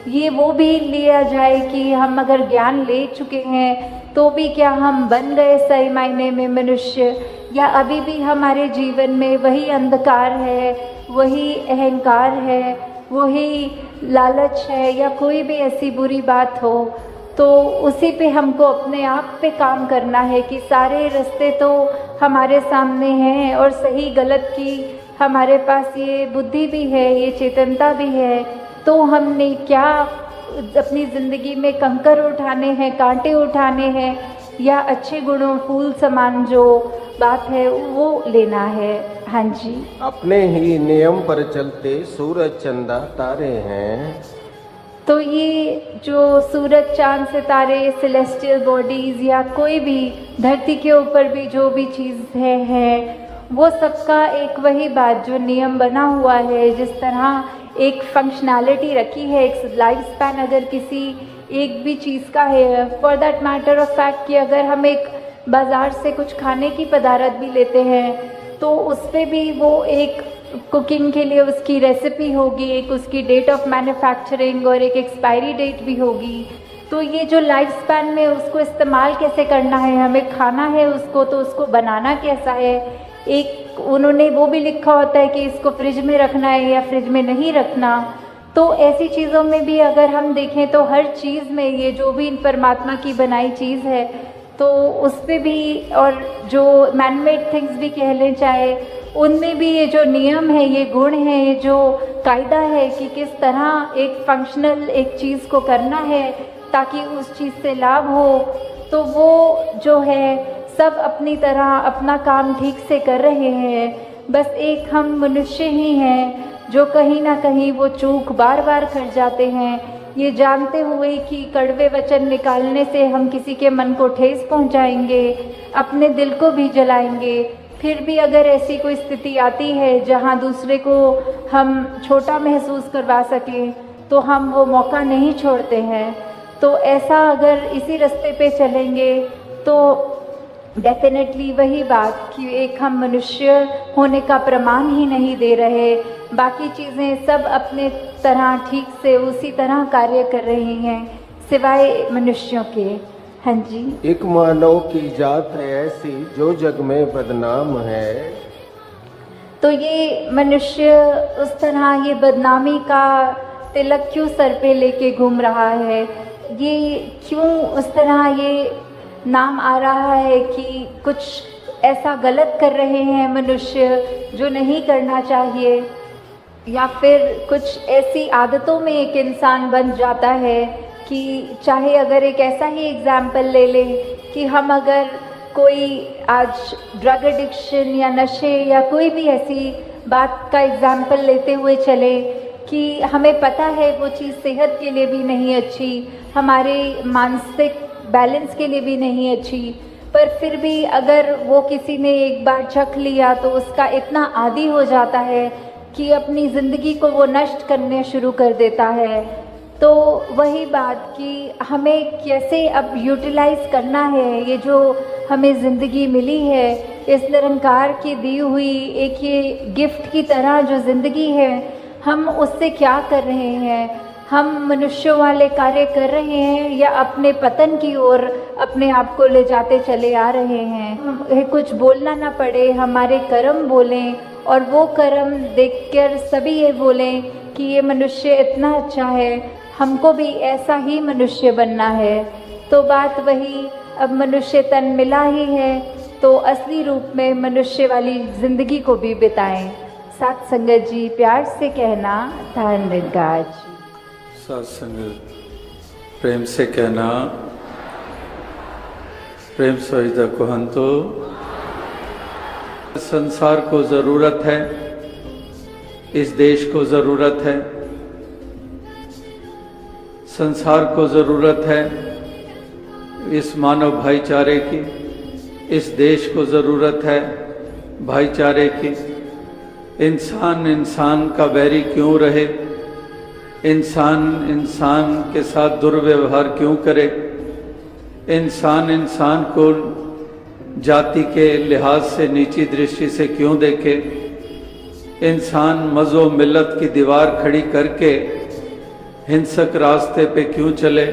ये वो भी लिया जाए कि हम अगर ज्ञान ले चुके हैं तो भी क्या हम बन गए सही मायने में मनुष्य, या अभी भी हमारे जीवन में वही अंधकार है, वही अहंकार है, वही लालच है, या कोई भी ऐसी बुरी बात हो, तो उसी पे हमको अपने आप पे काम करना है कि सारे रास्ते तो हमारे सामने हैं और सही गलत की हमारे पास ये बुद्धि भी है, ये चेतनता भी है। तो हमने क्या अपनी ज़िंदगी में कंकर उठाने हैं, कांटे उठाने हैं, या अच्छे गुणों फूल समान जो बात है वो लेना है। हाँ जी। अपने ही नियम पर चलते सूरज चंदा तारे हैं। तो ये जो सूरज चांद सितारे, सेलेस्टियल बॉडीज़ या कोई भी धरती के ऊपर भी जो भी चीज़ है वो सबका एक वही बात, जो नियम बना हुआ है, जिस तरह एक फंक्शनैलिटी रखी है, एक लाइफ स्पैन अगर किसी एक भी चीज़ का है, for that matter of fact कि अगर हम एक बाज़ार से कुछ खाने की पदार्थ भी लेते हैं तो उस पर भी वो एक कुकिंग के लिए उसकी रेसिपी होगी, एक उसकी डेट ऑफ मैन्युफैक्चरिंग और एक एक्सपायरी डेट भी होगी। तो ये जो लाइफ स्पैन में उसको इस्तेमाल कैसे करना है, हमें खाना है उसको, तो उसको बनाना कैसा है, एक उन्होंने वो भी लिखा होता है कि इसको फ्रिज में रखना है या फ्रिज में नहीं रखना। तो ऐसी चीज़ों में भी अगर हम देखें तो हर चीज़ में ये जो भी परमात्मा की बनाई चीज़ है तो उस पर भी, और जो मैनमेड थिंग्स भी कह लें चाहे, उनमें भी ये जो नियम है, ये गुण है, ये जो कायदा है कि किस तरह एक फंक्शनल एक चीज़ को करना है ताकि उस चीज़ से लाभ हो, तो वो जो है सब अपनी तरह अपना काम ठीक से कर रहे हैं। बस एक हम मनुष्य ही हैं जो कहीं ना कहीं वो चूक बार बार कर जाते हैं, ये जानते हुए कि कड़वे वचन निकालने से हम किसी के मन को ठेस पहुंचाएंगे, अपने दिल को भी जलाएंगे। फिर भी अगर ऐसी कोई स्थिति आती है जहां दूसरे को हम छोटा महसूस करवा सकें तो हम वो मौका नहीं छोड़ते हैं। तो ऐसा अगर इसी रास्ते पे चलेंगे तो डेफिनेटली वही बात कि एक हम मनुष्य होने का प्रमाण ही नहीं दे रहे, बाकी चीज़ें सब अपने तरह ठीक से उसी तरह कार्य कर रही हैं सिवाय मनुष्यों के। हाँ जी। एक मानव की जात है ऐसी जो जग में बदनाम है। तो ये मनुष्य उस तरह ये बदनामी का तिलक क्यों सर पे लेके घूम रहा है, ये क्यों उस तरह ये नाम आ रहा है कि कुछ ऐसा गलत कर रहे हैं मनुष्य जो नहीं करना चाहिए, या फिर कुछ ऐसी आदतों में एक इंसान बन जाता है कि चाहे अगर एक ऐसा ही एग्जाम्पल ले लें कि हम अगर कोई आज ड्रग एडिक्शन या नशे या कोई भी ऐसी बात का एग्जाम्पल लेते हुए चले कि हमें पता है वो चीज़ सेहत के लिए भी नहीं अच्छी, हमारे मानसिक बैलेंस के लिए भी नहीं अच्छी, पर फिर भी अगर वो किसी ने एक बार चख लिया तो उसका इतना आदी हो जाता है कि अपनी ज़िंदगी को वो नष्ट करने शुरू कर देता है। तो वही बात कि हमें कैसे अब यूटिलाइज़ करना है ये जो हमें ज़िंदगी मिली है, इस निरंकार की दी हुई एक ये गिफ्ट की तरह जो ज़िंदगी है, हम उससे क्या कर रहे हैं? हम मनुष्यों वाले कार्य कर रहे हैं या अपने पतन की ओर अपने आप को ले जाते चले आ रहे हैं? कुछ बोलना ना पड़े, हमारे कर्म बोलें और वो कर्म देखकर सभी ये बोलें कि ये मनुष्य इतना अच्छा है, हमको भी ऐसा ही मनुष्य बनना है। तो बात वही, अब मनुष्य तन मिला ही है तो असली रूप में मनुष्य वाली ज़िंदगी को भी बिताएं। साथ संगत जी प्यार से कहना, धन निरंकार जी। साथ संगत प्रेम से कहना, प्रेम सहित कुहंतो। संसार को ज़रूरत है, इस देश को ज़रूरत है, संसार को ज़रूरत है इस मानव भाईचारे की, इस देश को ज़रूरत है भाईचारे की। इंसान इंसान का बैरी क्यों रहे, इंसान इंसान के साथ दुर्व्यवहार क्यों करे, इंसान इंसान को जाति के लिहाज से नीची दृष्टि से क्यों देखे, इंसान मज़ो मिल्लत की दीवार खड़ी करके हिंसक रास्ते पे क्यों चले,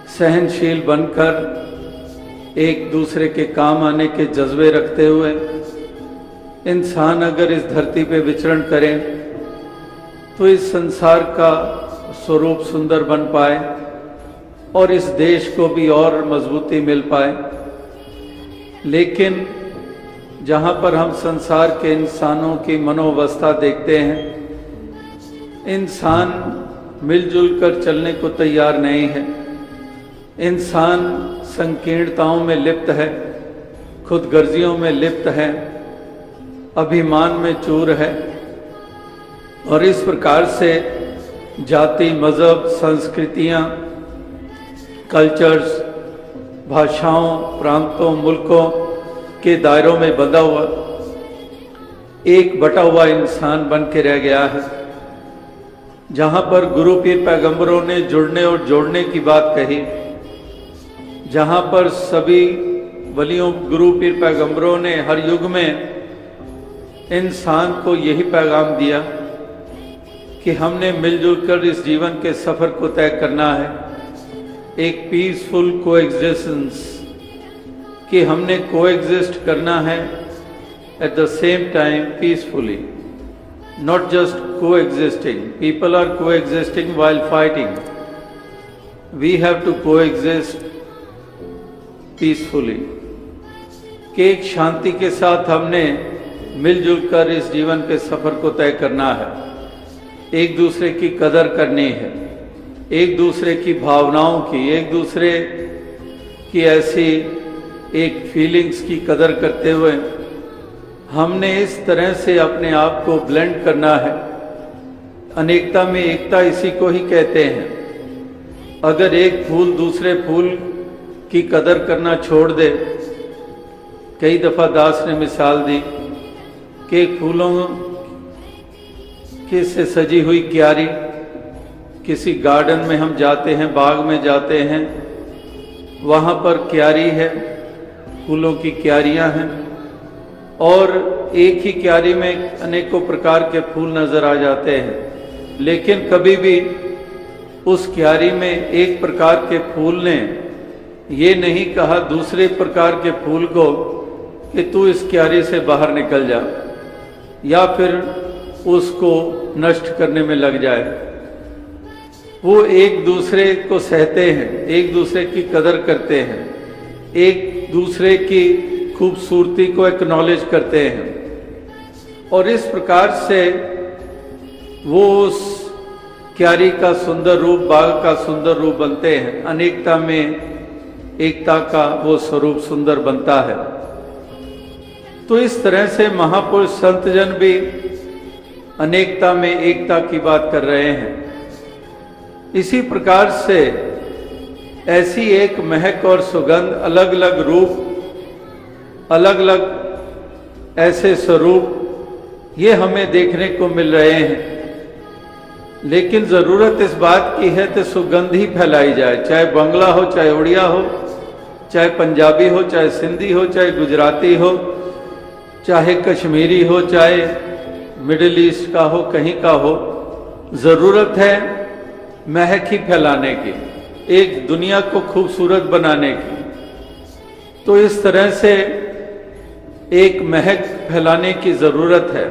सहनशील बनकर एक दूसरे के काम आने के जज्बे रखते हुए इंसान अगर इस धरती पे विचरण करें तो इस संसार का स्वरूप सुंदर बन पाए और इस देश को भी और मजबूती मिल पाए। लेकिन जहाँ पर हम संसार के इंसानों की मनोवस्था देखते हैं, इंसान मिलजुल कर चलने को तैयार नहीं है, इंसान संकीर्णताओं में लिप्त है, खुदगर्जियों में लिप्त है, अभिमान में चूर है और इस प्रकार से जाति, मज़हब, संस्कृतियाँ, कल्चर्स, भाषाओं, प्रांतों, मुल्कों के दायरों में बंधा हुआ एक बटा हुआ इंसान बन के रह गया है। जहाँ पर गुरु पीर पैगंबरों ने जुड़ने और जोड़ने की बात कही, जहाँ पर सभी वलियों गुरु पीर पैगंबरों ने हर युग में इंसान को यही पैगाम दिया कि हमने मिलजुल कर इस जीवन के सफ़र को तय करना है, एक पीसफुल कोएग्जिस्टेंस, कि हमने कोएग्जिस्ट करना है at the same time peacefully, not just coexisting. People are coexisting while fighting. We have to coexist peacefully. कि एक शांति के साथ हमने मिलजुल कर इस जीवन के सफ़र को तय करना है, एक दूसरे की कदर करनी है, एक दूसरे की भावनाओं की, एक दूसरे की ऐसी एक फीलिंग्स की कदर करते हुए हमने इस तरह से अपने आप को ब्लेंड करना है। अनेकता में एकता इसी को ही कहते हैं। अगर एक फूल दूसरे फूल की कदर करना छोड़ दे, कई दफ़ा दास ने मिसाल दी कि फूलों के से सजी हुई क्यारी, किसी गार्डन में हम जाते हैं, बाग में जाते हैं, वहाँ पर क्यारी है, फूलों की क्यारियाँ हैं और एक ही क्यारी में अनेकों प्रकार के फूल नजर आ जाते हैं, लेकिन कभी भी उस क्यारी में एक प्रकार के फूल ने ये नहीं कहा दूसरे प्रकार के फूल को कि तू इस क्यारी से बाहर निकल जा या फिर उसको नष्ट करने में लग जाए। वो एक दूसरे को सहते हैं, एक दूसरे की कदर करते हैं, एक दूसरे की खूबसूरती को एक्नॉलेज करते हैं और इस प्रकार से वो उस क्यारी का सुंदर रूप, बाग का सुंदर रूप बनते हैं। अनेकता में एकता का वो स्वरूप सुंदर बनता है। तो इस तरह से महापुरुष संत जन भी अनेकता में एकता की बात कर रहे हैं। इसी प्रकार से ऐसी एक महक और सुगंध, अलग अलग रूप, अलग अलग ऐसे स्वरूप ये हमें देखने को मिल रहे हैं। लेकिन जरूरत इस बात की है कि सुगंध ही फैलाई जाए, चाहे बंगला हो, चाहे उड़िया हो, चाहे पंजाबी हो, चाहे सिंधी हो, चाहे गुजराती हो, चाहे कश्मीरी हो, चाहे मिडिल ईस्ट का हो, कहीं का हो। जरूरत है महक ही फैलाने की, एक दुनिया को खूबसूरत बनाने की। तो इस तरह से एक महक फैलाने की जरूरत है,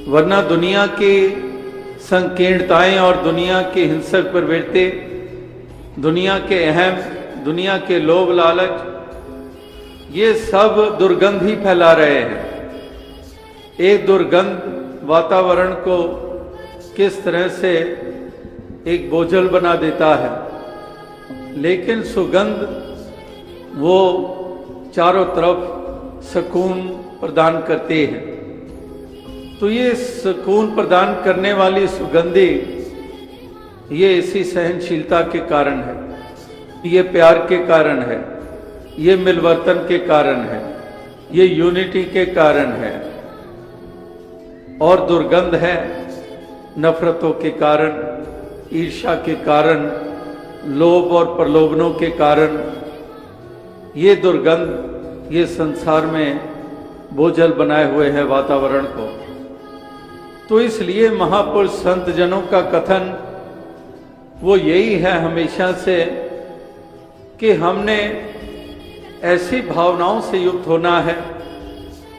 वरना दुनिया की संकीर्णताएं और दुनिया की हिंसक प्रवृत्ति, दुनिया के अहम, दुनिया के लोभ लालच, ये सब दुर्गंध ही फैला रहे हैं। एक दुर्गंध वातावरण को किस तरह से एक बोझल बना देता है, लेकिन सुगंध वो चारों तरफ सुकून प्रदान करती है। तो ये सुकून प्रदान करने वाली सुगंधी ये इसी सहनशीलता के कारण है, ये प्यार के कारण है, ये मिलवर्तन के कारण है, ये यूनिटी के कारण है। और दुर्गंध है नफरतों के कारण, ईर्ष्या के कारण, लोभ और प्रलोभनों के कारण। ये दुर्गंध ये संसार में बोझल बनाए हुए है वातावरण को। तो इसलिए महापुरुष संत जनों का कथन वो यही है हमेशा से कि हमने ऐसी भावनाओं से युक्त होना है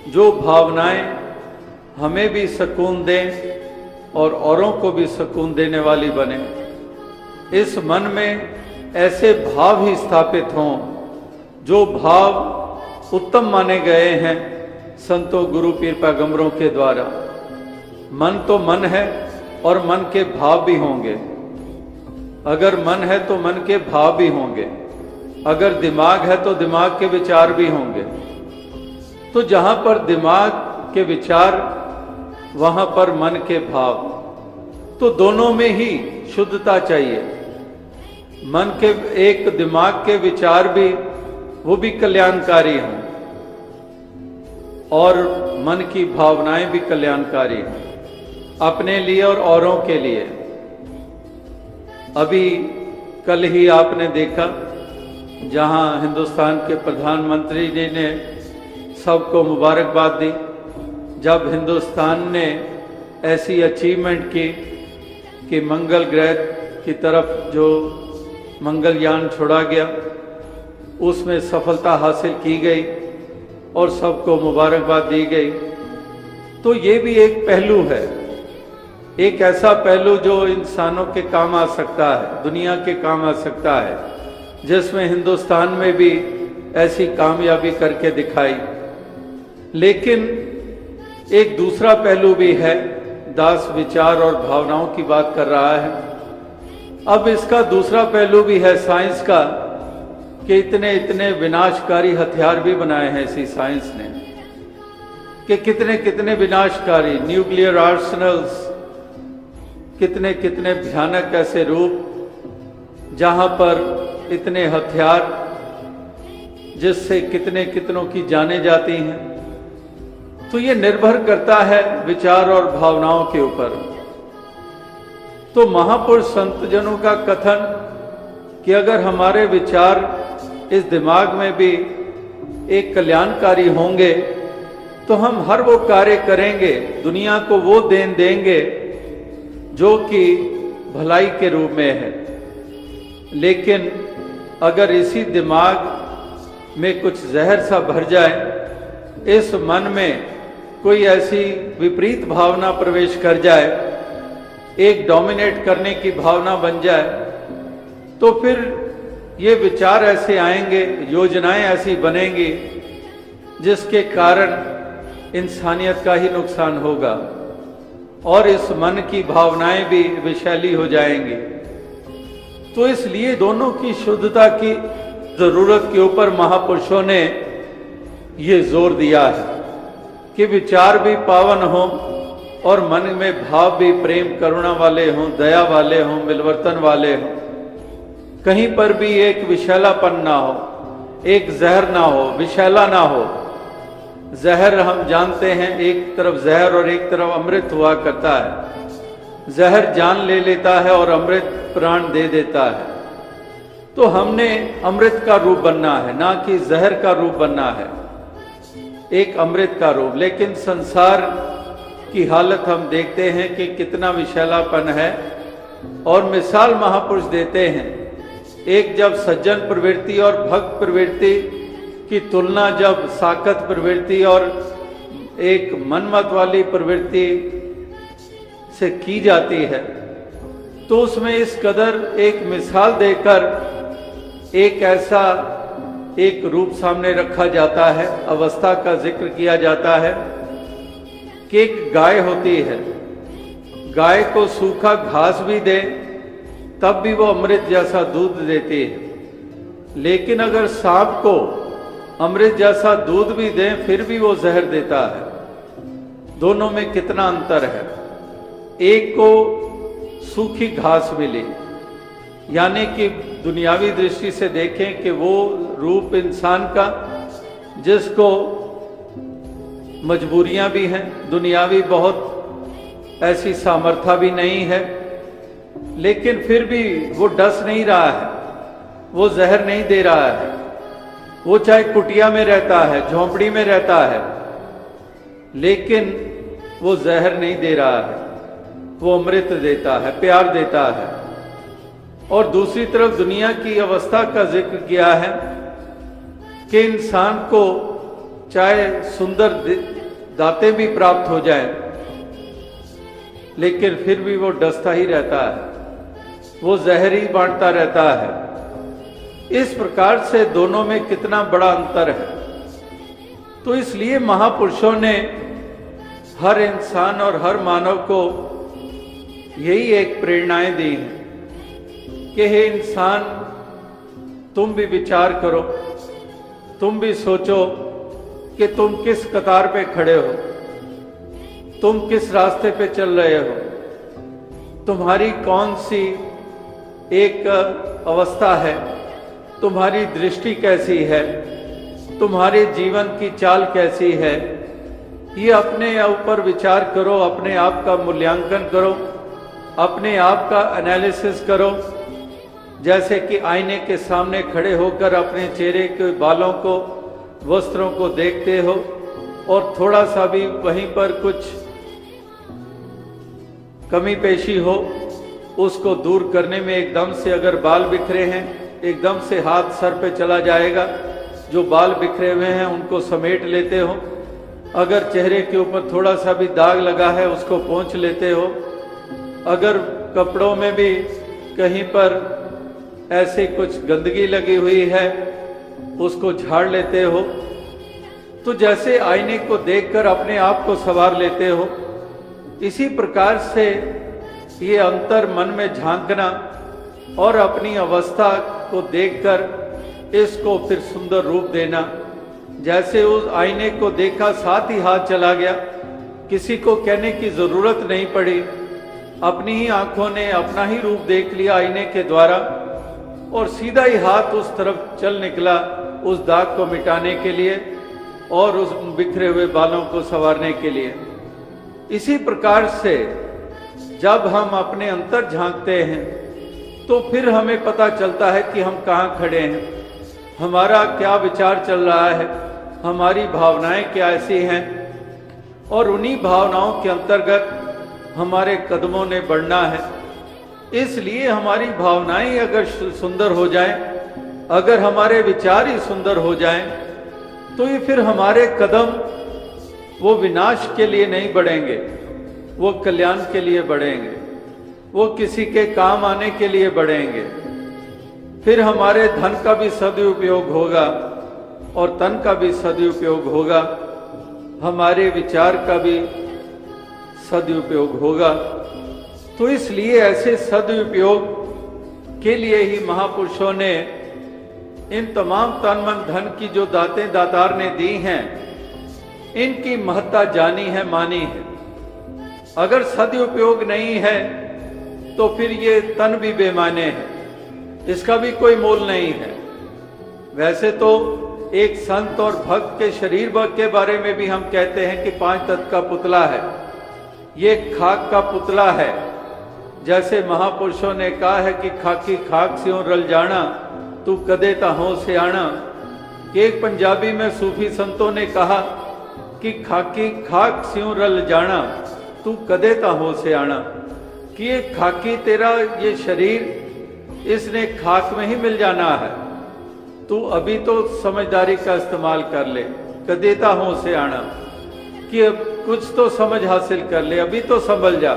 जो भावनाएं हमें भी सुकून दें और औरों को भी सुकून देने वाली बने। इस मन में ऐसे भाव ही स्थापित हों जो भाव उत्तम माने गए हैं संतों, गुरु, पीर, पैगंबरों के द्वारा। मन तो मन है और मन के भाव भी होंगे। अगर मन है तो मन के भाव भी होंगे, अगर दिमाग है तो दिमाग के विचार भी होंगे। तो जहां पर दिमाग के विचार वहां पर मन के भाव, तो दोनों में ही शुद्धता चाहिए। मन के एक दिमाग के विचार भी वो भी कल्याणकारी हों और मन की भावनाएं भी कल्याणकारी हों अपने लिए और औरों के लिए। अभी कल ही आपने देखा जहां हिंदुस्तान के प्रधानमंत्री जी ने सबको मुबारकबाद दी जब हिंदुस्तान ने ऐसी अचीवमेंट की कि मंगल ग्रह की तरफ जो मंगलयान छोड़ा गया उसमें सफलता हासिल की गई और सबको मुबारकबाद दी गई। तो ये भी एक पहलू है, एक ऐसा पहलू जो इंसानों के काम आ सकता है, दुनिया के काम आ सकता है, जिसमें हिंदुस्तान में भी ऐसी कामयाबी करके दिखाई। लेकिन एक दूसरा पहलू भी है, दास विचार और भावनाओं की बात कर रहा है। अब इसका दूसरा पहलू भी है साइंस का कि इतने इतने विनाशकारी हथियार भी बनाए हैं इसी साइंस ने, कि कितने कितने विनाशकारी न्यूक्लियर आर्सेनल्स, कितने कितने भयानक ऐसे रूप जहां पर इतने हथियार जिससे कितने कितनों की जानें जाती हैं। तो ये निर्भर करता है विचार और भावनाओं के ऊपर। तो महापुरुष संतजनों का कथन कि अगर हमारे विचार इस दिमाग में भी एक कल्याणकारी होंगे तो हम हर वो कार्य करेंगे, दुनिया को वो देन देंगे जो कि भलाई के रूप में है। लेकिन अगर इसी दिमाग में कुछ जहर सा भर जाए, इस मन में कोई ऐसी विपरीत भावना प्रवेश कर जाए, एक डोमिनेट करने की भावना बन जाए, तो फिर ये विचार ऐसे आएंगे, योजनाएं ऐसी बनेंगी जिसके कारण इंसानियत का ही नुकसान होगा और इस मन की भावनाएं भी विषैली हो जाएंगी। तो इसलिए दोनों की शुद्धता की जरूरत के ऊपर महापुरुषों ने ये जोर दिया है कि विचार भी पावन हों और मन में भाव भी प्रेम करुणा वाले हों, दया वाले हों, मिलवर्तन वाले हों। कहीं पर भी एक विषैलापन ना हो, एक जहर ना हो, विषैला ना हो। जहर हम जानते हैं, एक तरफ जहर और एक तरफ अमृत हुआ करता है। जहर जान ले लेता है और अमृत प्राण दे देता है। तो हमने अमृत का रूप बनना है, ना कि जहर का रूप बनना है, एक अमृत का रूप। लेकिन संसार की हालत हम देखते हैं कि कितना विषैलापन है। और मिसाल महापुरुष देते हैं, एक जब सज्जन प्रवृत्ति और भक्त प्रवृत्ति की तुलना जब साकत प्रवृत्ति और एक मनमत वाली प्रवृत्ति से की जाती है, तो उसमें इस कदर एक मिसाल देकर एक ऐसा एक रूप सामने रखा जाता है, अवस्था का जिक्र किया जाता है कि एक गाय होती है। गाय को सूखा घास भी दे तब भी वो अमृत जैसा दूध देती है। लेकिन अगर सांप को अमृत जैसा दूध भी दें फिर भी वो जहर देता है। दोनों में कितना अंतर है। एक को सूखी घास मिली, यानी कि दुनियावी दृष्टि से देखें कि वो रूप इंसान का जिसको मजबूरियां भी हैं, दुनियावी बहुत ऐसी सामर्थ्य भी नहीं है, लेकिन फिर भी वो डस नहीं रहा है, वो जहर नहीं दे रहा है। वो चाहे कुटिया में रहता है, झोंपड़ी में रहता है, लेकिन वो जहर नहीं दे रहा है, वो अमृत देता है, प्यार देता है। और दूसरी तरफ दुनिया की अवस्था का जिक्र किया है कि इंसान को चाहे सुंदर दातें भी प्राप्त हो जाए, लेकिन फिर भी वो डसता ही रहता है, वो जहर ही बांटता रहता है। इस प्रकार से दोनों में कितना बड़ा अंतर है। तो इसलिए महापुरुषों ने हर इंसान और हर मानव को यही एक प्रेरणाएं दी हैं कि हे इंसान, तुम भी विचार करो, तुम भी सोचो कि तुम किस कतार पे खड़े हो, तुम किस रास्ते पे चल रहे हो, तुम्हारी कौन सी एक अवस्था है, तुम्हारी दृष्टि कैसी है, तुम्हारे जीवन की चाल कैसी है। ये अपने ऊपर विचार करो, अपने आप का मूल्यांकन करो, अपने आप का एनालिसिस करो। जैसे कि आईने के सामने खड़े होकर अपने चेहरे के बालों को, वस्त्रों को देखते हो और थोड़ा सा भी वहीं पर कुछ कमी पेशी हो, उसको दूर करने में एकदम से अगर बाल बिखरे हैं, एकदम से हाथ सर पे चला जाएगा, जो बाल बिखरे हुए हैं उनको समेट लेते हो। अगर चेहरे के ऊपर थोड़ा सा भी दाग लगा है उसको पोंछ लेते हो। अगर कपड़ों में भी कहीं पर ऐसे कुछ गंदगी लगी हुई है उसको झाड़ लेते हो। तो जैसे आईने को देखकर अपने आप को संवार लेते हो, इसी प्रकार से ये अंतर मन में झांकना और अपनी अवस्था को देखकर इसको फिर सुंदर रूप देना। जैसे उस आईने को देखा साथ ही हाथ चला गया, किसी को कहने की जरूरत नहीं पड़ी, अपनी ही आंखों ने अपना ही रूप देख लिया आईने के द्वारा और सीधा ही हाथ उस तरफ चल निकला उस दाग को मिटाने के लिए और उस बिखरे हुए बालों को संवारने के लिए। इसी प्रकार से जब हम अपने अंतर झांकते हैं तो फिर हमें पता चलता है कि हम कहाँ खड़े हैं, हमारा क्या विचार चल रहा है, हमारी भावनाएं क्या ऐसी हैं और उन्हीं भावनाओं के अंतर्गत हमारे कदमों ने बढ़ना है। इसलिए हमारी भावनाएं अगर सुंदर हो जाएं, अगर हमारे विचार ही सुंदर हो जाएं, तो ये फिर हमारे कदम वो विनाश के लिए नहीं बढ़ेंगे, वो कल्याण के लिए बढ़ेंगे, वो किसी के काम आने के लिए बढ़ेंगे। फिर हमारे धन का भी सदुपयोग होगा और तन का भी सदुपयोग होगा, हमारे विचार का भी सदुपयोग होगा। तो इसलिए ऐसे सदुपयोग के लिए ही महापुरुषों ने इन तमाम तन मन धन की जो दातें दातार ने दी हैं, इनकी महत्ता जानी है, मानी है। अगर सदुपयोग नहीं है तो फिर ये तन भी बेमाने है, इसका भी कोई मोल नहीं है। वैसे तो एक संत और भक्त के शरीर के बारे में भी हम कहते हैं कि 5 तत्व का पुतला है, ये खाक का पुतला है। जैसे महापुरुषों ने कहा है कि खाकी खाक स्यों रल जाना, तू कदे ताहों से आना। कि एक पंजाबी में सूफी संतों ने कहा कि खाकी खाक स्यों रल जाना, तू कदे ताहों से आना। कि ये खाकी तेरा ये शरीर, इसने खाक में ही मिल जाना है। तू अभी तो समझदारी का इस्तेमाल कर ले, कदे ताहों से आना, कि अब कुछ तो समझ हासिल कर ले, अभी तो संभल जा।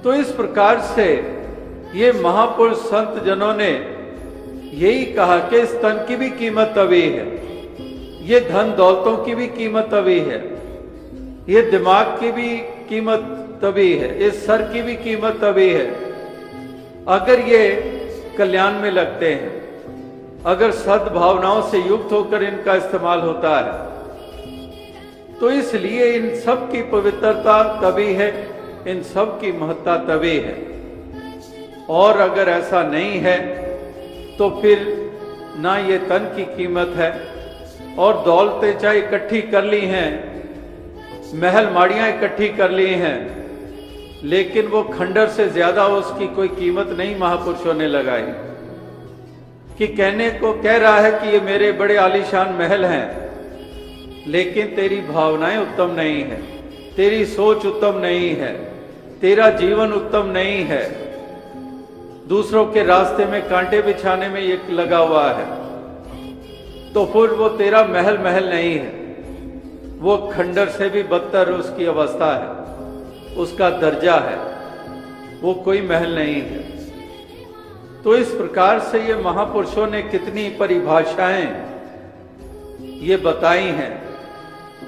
तो इस प्रकार से ये महापुरुष संत जनों ने यही कहा कि इस तन की भी कीमत तभी है, ये धन दौलतों की भी कीमत तभी है, ये दिमाग की भी कीमत तभी है, इस सर की भी कीमत तभी है अगर ये कल्याण में लगते हैं, अगर सद्भावनाओं से युक्त होकर इनका इस्तेमाल होता है। तो इसलिए इन सब की पवित्रता तभी है, इन सब की महत्ता तभी है। और अगर ऐसा नहीं है तो फिर ना ये तन की कीमत है, और दौलतें चाहे इकट्ठी कर ली हैं, महल माड़ियां इकट्ठी कर ली हैं, लेकिन वो खंडर से ज्यादा उसकी कोई कीमत नहीं महापुरुषों ने लगाई। कि कहने को कह रहा है कि ये मेरे बड़े आलीशान महल हैं, लेकिन तेरी भावनाएं उत्तम नहीं है, तेरी सोच उत्तम नहीं है, तेरा जीवन उत्तम नहीं है, दूसरों के रास्ते में कांटे बिछाने में ये लगा हुआ है, तो फिर वो तेरा महल महल नहीं है, वो खंडर से भी बदतर उसकी अवस्था है, उसका दर्जा है, वो कोई महल नहीं है। तो इस प्रकार से ये महापुरुषों ने कितनी परिभाषाएं ये बताई हैं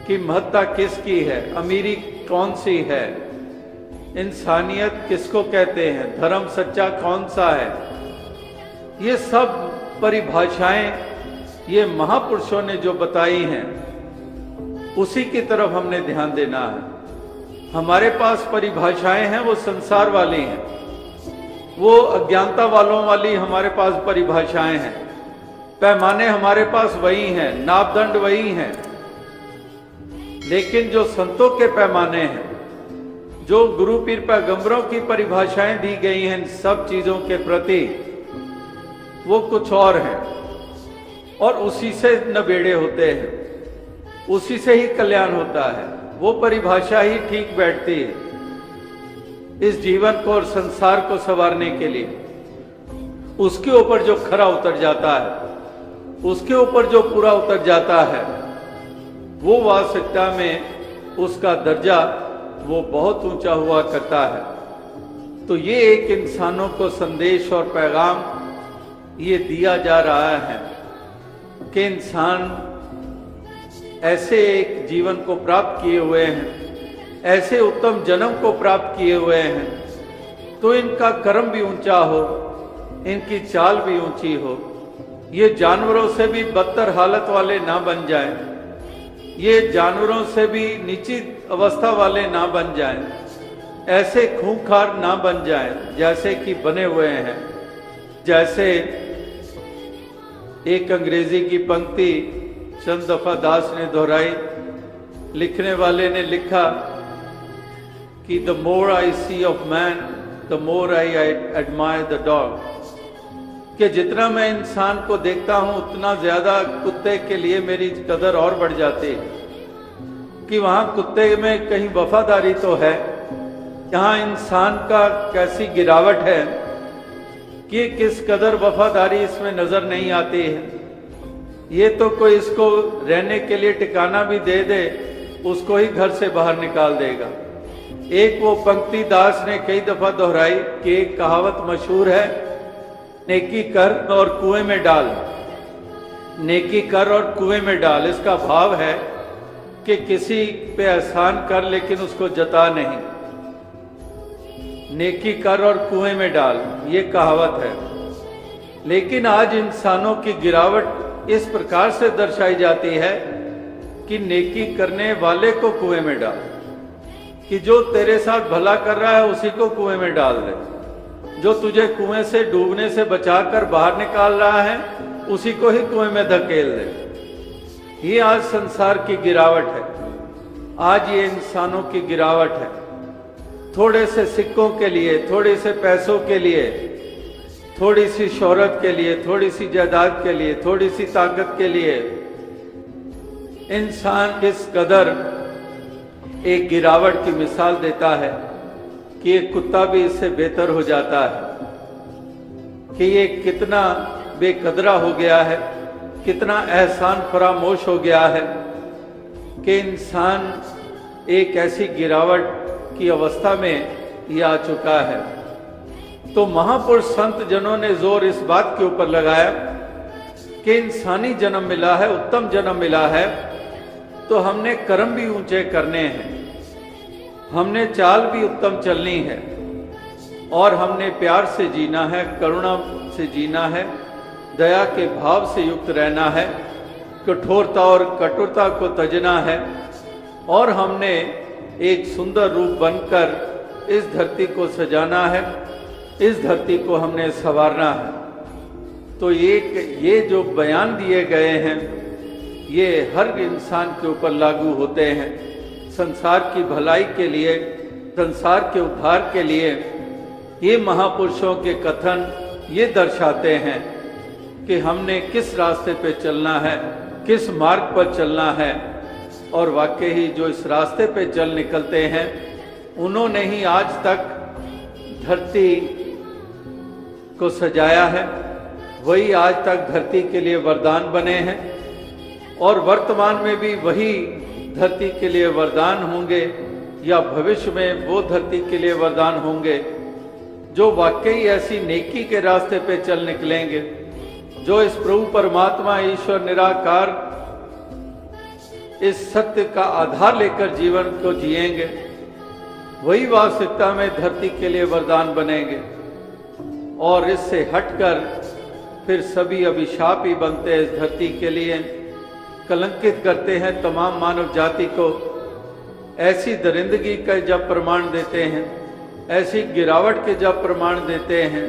कि महत्ता किसकी है, अमीरी कौन सी है, इंसानियत किसको कहते हैं, धर्म सच्चा कौन सा है। ये सब परिभाषाएं ये महापुरुषों ने जो बताई हैं उसी की तरफ हमने ध्यान देना है। हमारे पास परिभाषाएं हैं वो संसार वाली हैं, वो अज्ञानता वालों वाली हमारे पास परिभाषाएं हैं, पैमाने हमारे पास वही हैं, नापदंड वही हैं। लेकिन जो संतों के पैमाने हैं, जो गुरु पीर पैगंबरों की परिभाषाएं दी गई हैं इन सब चीजों के प्रति, वो कुछ और हैं, और उसी से नबेड़े होते हैं, उसी से ही कल्याण होता है। वो परिभाषा ही ठीक बैठती है इस जीवन को और संसार को संवारने के लिए। उसके ऊपर जो खरा उतर जाता है, उसके ऊपर जो पूरा उतर जाता है, वो वास्तविकता में उसका दर्जा वो बहुत ऊंचा हुआ करता है। तो ये एक इंसानों को संदेश और पैगाम ये दिया जा रहा है कि इंसान ऐसे एक जीवन को प्राप्त किए हुए हैं, ऐसे उत्तम जन्म को प्राप्त किए हुए हैं, तो इनका कर्म भी ऊंचा हो, इनकी चाल भी ऊंची हो, ये जानवरों से भी बदतर हालत वाले ना बन जाएं, ये जानवरों से भी नीची अवस्था वाले ना बन जाएं, ऐसे खूंखार ना बन जाएं जैसे कि बने हुए हैं। जैसे एक अंग्रेजी की पंक्ति चंद दफा दास ने दोहराई, लिखने वाले ने लिखा कि the more I see of man the more I admire the dog, कि जितना मैं इंसान को देखता हूं उतना ज्यादा कुत्ते के लिए मेरी कदर और बढ़ जाती है। कि वहां कुत्ते में कहीं वफादारी तो है, यहाँ इंसान का कैसी गिरावट है कि किस कदर वफादारी इसमें नजर नहीं आती है। ये तो कोई इसको रहने के लिए ठिकाना भी दे दे, उसको ही घर से बाहर निकाल देगा। एक वो पंक्ति दास ने कई दफा दोहराई कि एक कहावत मशहूर है, नेकी कर और कुएं में डाल, नेकी कर और कुएं में डाल। इसका भाव है कि किसी पे एहसान कर लेकिन उसको जता नहीं, नेकी कर और कुएं में डाल, ये कहावत है। लेकिन आज इंसानों की गिरावट इस प्रकार से दर्शाई जाती है कि नेकी करने वाले को कुएं में डाल, कि जो तेरे साथ भला कर रहा है उसी को कुएं में डाल दे, जो तुझे कुएं से डूबने से बचाकर बाहर निकाल रहा है उसी को ही कुएं में धकेल दे। ये आज संसार की गिरावट है, आज ये इंसानों की गिरावट है। थोड़े से सिक्कों के लिए, थोड़े से पैसों के लिए, थोड़ी सी शोहरत के लिए, थोड़ी सी जायदाद के लिए, थोड़ी सी ताकत के लिए इंसान किस कदर एक गिरावट की मिसाल देता है कि एक कुत्ता भी इससे बेहतर हो जाता है, कि ये कितना बेकदरा हो गया है, कितना एहसान फरामोश हो गया है कि इंसान एक ऐसी गिरावट की अवस्था में ये आ चुका है। तो महापुरुष संत जनों ने जोर इस बात के ऊपर लगाया कि इंसानी जन्म मिला है, उत्तम जन्म मिला है, तो हमने कर्म भी ऊंचे करने हैं, हमने चाल भी उत्तम चलनी है, और हमने प्यार से जीना है, करुणा से जीना है, दया के भाव से युक्त रहना है, कठोरता और कटुता को तजना है, और हमने एक सुंदर रूप बनकर इस धरती को सजाना है, इस धरती को हमने संवारना है। तो ये जो बयान दिए गए हैं ये हर इंसान के ऊपर लागू होते हैं, संसार की भलाई के लिए, संसार के उद्धार के लिए। ये महापुरुषों के कथन ये दर्शाते हैं कि हमने किस रास्ते पे चलना है, किस मार्ग पर चलना है, और वाकई ही जो इस रास्ते पे चल निकलते हैं उन्होंने ही आज तक धरती को सजाया है, वही आज तक धरती के लिए वरदान बने हैं, और वर्तमान में भी वही धरती के लिए वरदान होंगे, या भविष्य में वो धरती के लिए वरदान होंगे जो वाकई ऐसी नेकी के रास्ते पे चल निकलेंगे, जो इस प्रभु परमात्मा ईश्वर निराकार इस सत्य का आधार लेकर जीवन को जिएंगे, वही वास्तविकता में धरती के लिए वरदान बनेंगे। और इससे हटकर फिर सभी अभिशाप ही बनते हैं, इस धरती के लिए कलंकित करते हैं तमाम मानव जाति को। ऐसी दरिंदगी का जब प्रमाण देते हैं, ऐसी गिरावट के जब प्रमाण देते हैं,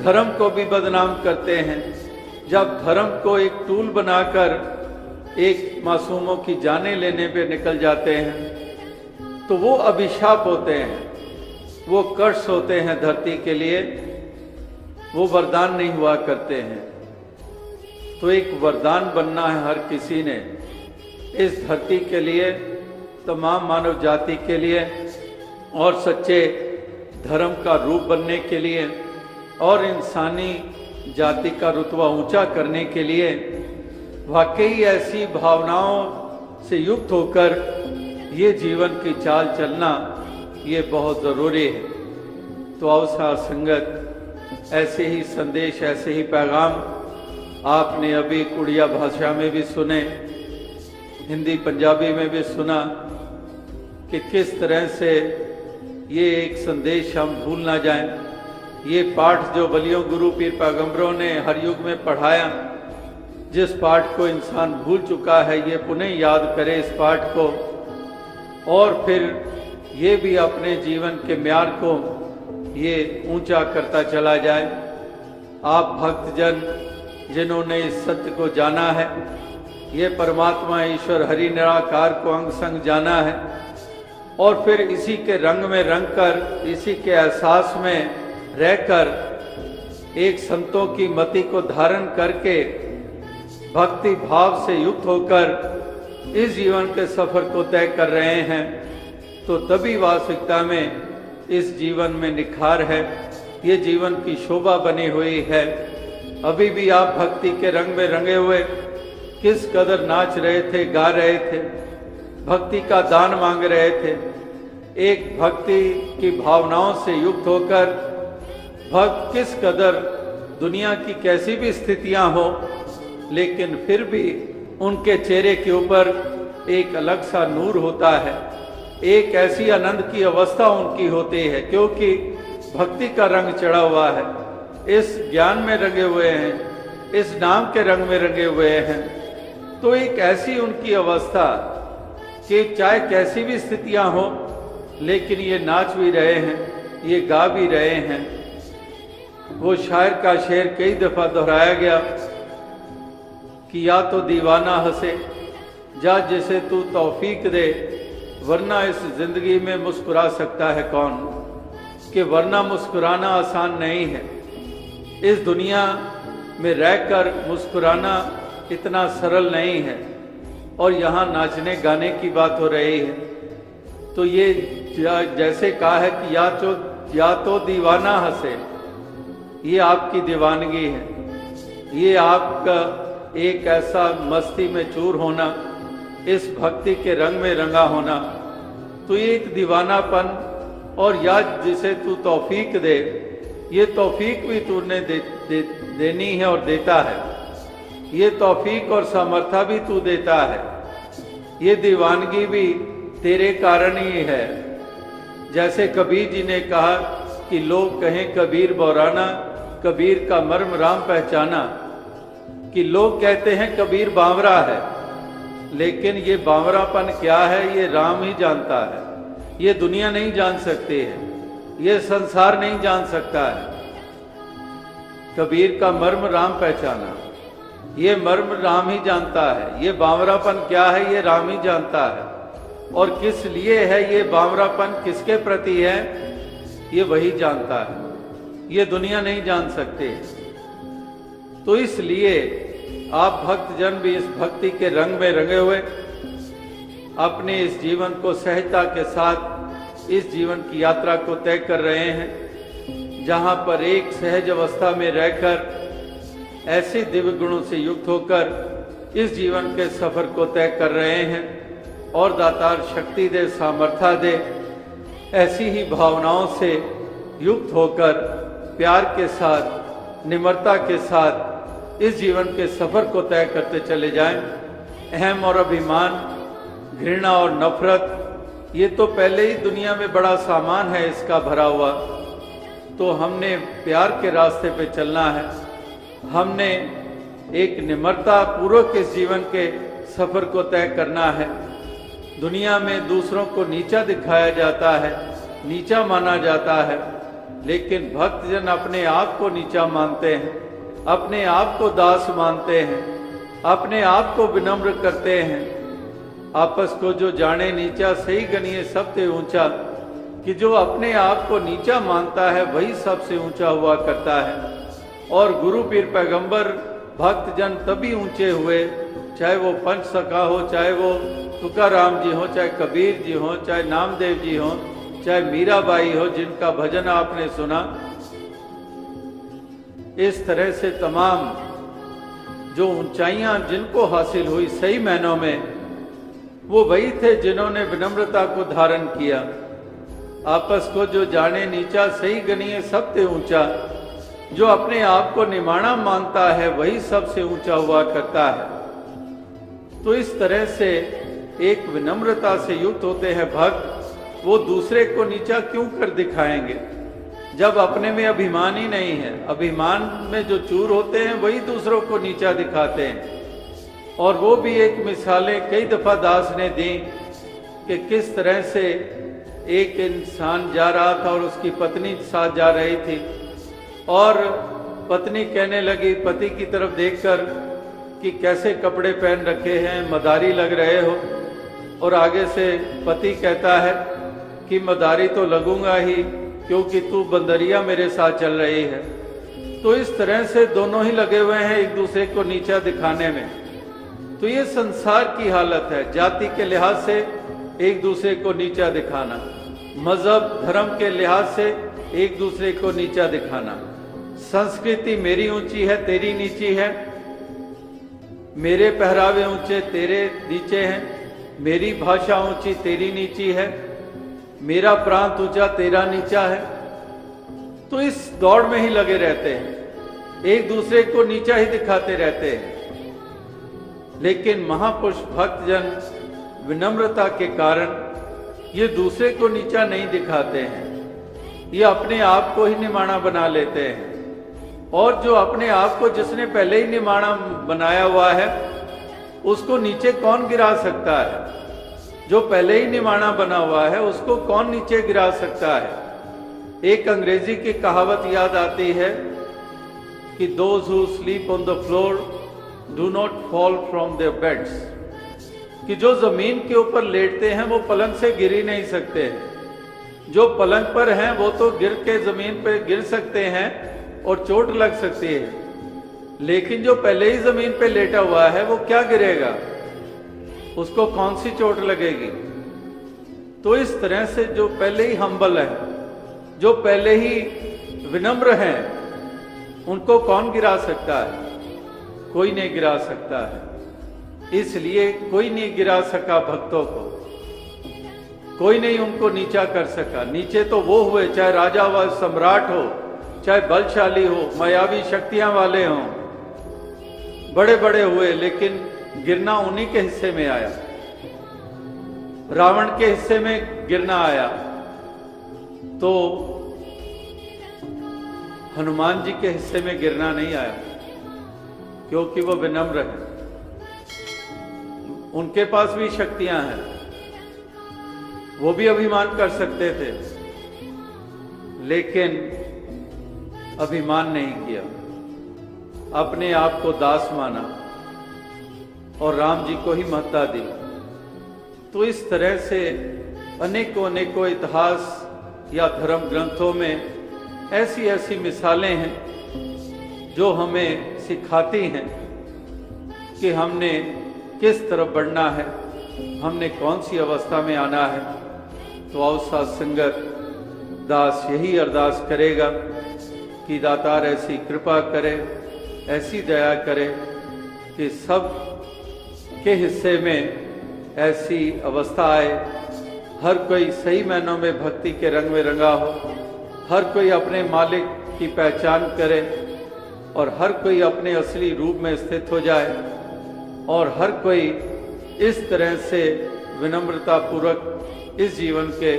धर्म को भी बदनाम करते हैं, जब धर्म को एक टूल बनाकर एक मासूमों की जानें लेने पे निकल जाते हैं, तो वो अभिशाप होते हैं, वो कर्ष होते हैं धरती के लिए, वो वरदान नहीं हुआ करते हैं। तो एक वरदान बनना है हर किसी ने इस धरती के लिए, तमाम मानव जाति के लिए, और सच्चे धर्म का रूप बनने के लिए, और इंसानी जाति का रुतबा ऊंचा करने के लिए वाकई ऐसी भावनाओं से युक्त होकर ये जीवन की चाल चलना ये बहुत ज़रूरी है। तो अवसर संगत ऐसे ही संदेश, ऐसे ही पैगाम आपने अभी उड़िया भाषा में भी सुने, हिंदी पंजाबी में भी सुना कि किस तरह से ये एक संदेश हम भूल ना जाएं। ये पाठ जो वलियों गुरु पीर पैगंबरों ने हर युग में पढ़ाया, जिस पाठ को इंसान भूल चुका है ये पुनः याद करे इस पाठ को, और फिर ये भी अपने जीवन के म्यार को ये ऊंचा करता चला जाए। आप भक्तजन जिन्होंने इस सत्य को जाना है, ये परमात्मा ईश्वर हरि निराकार को अंग संग जाना है, और फिर इसी के रंग में रंग कर, इसी के एहसास में रहकर, एक संतों की मति को धारण करके भक्ति भाव से युक्त होकर इस जीवन के सफर को तय कर रहे हैं, तो तभी वास्तविकता में इस जीवन में निखार है, ये जीवन की शोभा बनी हुई है। अभी भी आप भक्ति के रंग में रंगे हुए किस कदर नाच रहे थे, गा रहे थे, भक्ति का दान मांग रहे थे। एक भक्ति की भावनाओं से युक्त होकर भक्त किस कदर दुनिया की कैसी भी स्थितियां हो, लेकिन फिर भी उनके चेहरे के ऊपर एक अलग सा नूर होता है, एक ऐसी आनंद की अवस्था उनकी होती है, क्योंकि भक्ति का रंग चढ़ा हुआ है, इस ज्ञान में रंगे हुए हैं, इस नाम के रंग में रंगे हुए हैं, तो एक ऐसी उनकी अवस्था कि चाहे कैसी भी स्थितियां हो, लेकिन ये नाच भी रहे हैं, ये गा भी रहे हैं। वो शायर का शेर कई दफा दोहराया गया कि या तो दीवाना हंसे, जा जिसे तू तौफीक दे, वरना इस जिंदगी में मुस्कुरा सकता है कौन, कि वरना मुस्कुराना आसान नहीं है। इस दुनिया में रहकर मुस्कुराना इतना सरल नहीं है, और यहाँ नाचने गाने की बात हो रही है। तो ये जैसे कहा है कि या तो दीवाना हंसे, ये आपकी दीवानगी है, ये आपका एक ऐसा मस्ती में चूर होना, इस भक्ति के रंग में रंगा होना, तो ये एक दीवानापन। और या जिसे तू तौफीक दे, ये तौफीक भी तूने देनी है और देता है, ये तौफीक और सामर्थ्य भी तू देता है, ये दीवानगी भी तेरे कारण ही है। जैसे कबीर जी ने कहा कि लोग कहें कबीर बौराना, कबीर का मर्म राम पहचाना, कि लोग कहते हैं कबीर बावरा है, लेकिन ये बावरापन क्या है ये राम ही जानता है, ये दुनिया नहीं जान सकती है, ये संसार नहीं जान सकता है। कबीर का मर्म राम पहचाना, ये मर्म राम ही जानता है, ये बावरापन क्या है ये राम ही जानता है। और किस लिए है ये बावरापन, किसके प्रति है, ये वही जानता है, ये दुनिया नहीं जान सकते। तो इसलिए आप भक्तजन भी इस भक्ति के रंग में रंगे हुए अपने इस जीवन को सहजता के साथ इस जीवन की यात्रा को तय कर रहे हैं, जहां पर एक सहज अवस्था में रहकर ऐसे दिव्य गुणों से युक्त होकर इस जीवन के सफर को तय कर रहे हैं। और दातार शक्ति दे, सामर्थ्य दे, ऐसी ही भावनाओं से युक्त होकर प्यार के साथ, निम्रता के साथ इस जीवन के सफर को तय करते चले जाएं। अहम और अभिमान, घृणा और नफरत, ये तो पहले ही दुनिया में बड़ा सामान है इसका भरा हुआ। तो हमने प्यार के रास्ते पे चलना है, हमने एक निम्रता पूर्वक इस जीवन के सफर को तय करना है। दुनिया में दूसरों को नीचा दिखाया जाता है, नीचा माना जाता है, लेकिन भक्तजन अपने आप को नीचा मानते हैं, अपने आप को दास मानते हैं, अपने आप को विनम्र करते हैं। आपस को जो जाने नीचा, सही गनिए सबसे ऊंचा, कि जो अपने आप को नीचा मानता है वही सबसे ऊंचा हुआ करता है। और गुरु पीर पैगंबर भक्तजन तभी ऊंचे हुए, चाहे वो पंच सखा हो, चाहे वो तुकाराम जी हो, चाहे कबीर जी हो, चाहे नामदेव जी हो, चाहे मीराबाई हो, जिनका भजन आपने सुना। इस तरह से तमाम जो ऊंचाइयां जिनको हासिल हुई सही मायनों में, वो वही थे जिन्होंने विनम्रता को धारण किया। आपस को जो जाने नीचा, सही गनिए सबसे ऊंचा, जो अपने आप को निमाणा मानता है वही सबसे ऊंचा हुआ करता है। तो इस तरह से एक विनम्रता से युक्त होते हैं भक्त। वो दूसरे को नीचा क्यों कर दिखाएंगे जब अपने में अभिमान ही नहीं है। अभिमान में जो चूर होते हैं वही दूसरों को नीचा दिखाते हैं। और वो भी एक मिसालें कई दफा दास ने दी कि किस तरह से एक इंसान जा रहा था और उसकी पत्नी साथ जा रही थी, और पत्नी कहने लगी पति की तरफ देखकर कि कैसे कपड़े पहन रखे हैं, मदारी लग रहे हो। और आगे से पति कहता है कि मदारी तो लगूंगा ही, क्योंकि तू बंदरिया मेरे साथ चल रही है। तो इस तरह से दोनों ही लगे हुए हैं एक दूसरे को नीचा दिखाने में। तो ये संसार की हालत है, जाति के लिहाज से एक दूसरे को नीचा दिखाना, मजहब धर्म के लिहाज से एक दूसरे को नीचा दिखाना। संस्कृति मेरी ऊंची है, तेरी नीची है, मेरे पहरावे ऊंचे, तेरे नीचे हैं, मेरी भाषा ऊंची, तेरी नीची है, मेरा प्रांत ऊंचा, तेरा नीचा है। तो इस दौड़ में ही लगे रहते हैं, एक दूसरे को नीचा ही दिखाते रहते हैं। लेकिन महापुरुष भक्तजन विनम्रता के कारण ये दूसरे को नीचा नहीं दिखाते हैं, ये अपने आप को ही निमाणा बना लेते हैं। और जो अपने आप को जिसने पहले ही निमाना बनाया हुआ है उसको नीचे कौन गिरा सकता है? जो पहले ही निमाना बना हुआ है उसको कौन नीचे गिरा सकता है? एक अंग्रेजी की कहावत याद आती है कि those who sleep on the floor do not fall from their beds, कि जो जमीन के ऊपर लेटते हैं वो पलंग से गिर ही नहीं सकते हैं। जो पलंग पर हैं वो तो गिर के जमीन पे गिर सकते हैं और चोट लग सकती है, लेकिन जो पहले ही जमीन पे लेटा हुआ है वो क्या गिरेगा? उसको कौन सी चोट लगेगी? तो इस तरह से जो पहले ही हम्बल है, जो पहले ही विनम्र हैं, उनको कौन गिरा सकता है? कोई नहीं गिरा सकता है। इसलिए कोई नहीं गिरा सका भक्तों को, कोई नहीं उनको नीचा कर सका। नीचे तो वो हुए, चाहे राजा व सम्राट हो, चाहे बलशाली हो, मायावी शक्तियां वाले हों, बड़े बड़े हुए, लेकिन गिरना उन्हीं के हिस्से में आया। रावण के हिस्से में गिरना आया तो हनुमान जी के हिस्से में गिरना नहीं आया, क्योंकि वो विनम्र है। उनके पास भी शक्तियां हैं, वो भी अभिमान कर सकते थे, लेकिन अभिमान नहीं किया, अपने आप को दास माना और राम जी को ही महत्ता दी। तो इस तरह से अनेकों अनेकों इतिहास या धर्म ग्रंथों में ऐसी ऐसी मिसालें हैं जो हमें सिखाती हैं कि हमने किस तरफ बढ़ना है, हमने कौन सी अवस्था में आना है। तो आओ साथ संगत, दास यही अरदास करेगा कि दातार ऐसी कृपा करे, ऐसी दया करे कि सब के हिस्से में ऐसी अवस्था आए, हर कोई सही मायनों में भक्ति के रंग में रंगा हो, हर कोई अपने मालिक की पहचान करे और हर कोई अपने असली रूप में स्थित हो जाए और हर कोई इस तरह से विनम्रता पूर्वक इस जीवन के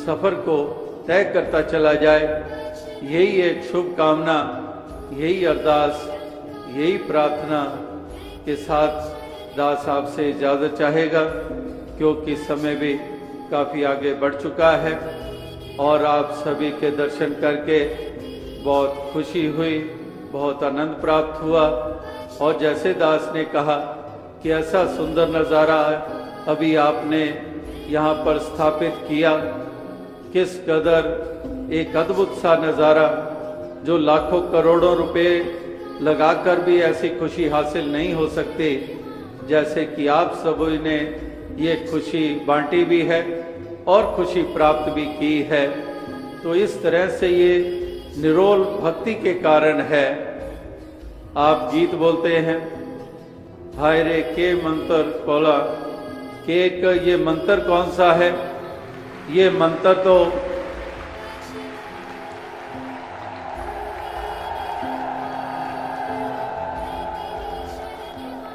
सफर को तय करता चला जाए। यही एक शुभ कामना, यही अरदास, यही प्रार्थना के साथ दास आपसे इजाजत चाहेगा, क्योंकि समय भी काफी आगे बढ़ चुका है और आप सभी के दर्शन करके बहुत खुशी हुई, बहुत आनंद प्राप्त हुआ। और जैसे दास ने कहा कि ऐसा सुंदर नज़ारा अभी आपने यहाँ पर स्थापित किया, किस कदर एक अद्भुत सा नज़ारा जो लाखों करोड़ों रुपए लगाकर भी ऐसी खुशी हासिल नहीं हो सकती जैसे कि आप सभी ने ये खुशी बांटी भी है और खुशी प्राप्त भी की है। तो इस तरह से ये निरोल भक्ति के कारण है। आप गीत बोलते हैं, हाय रे के मंत्र कोला, के ये मंत्र कौन सा है? ये मंत्र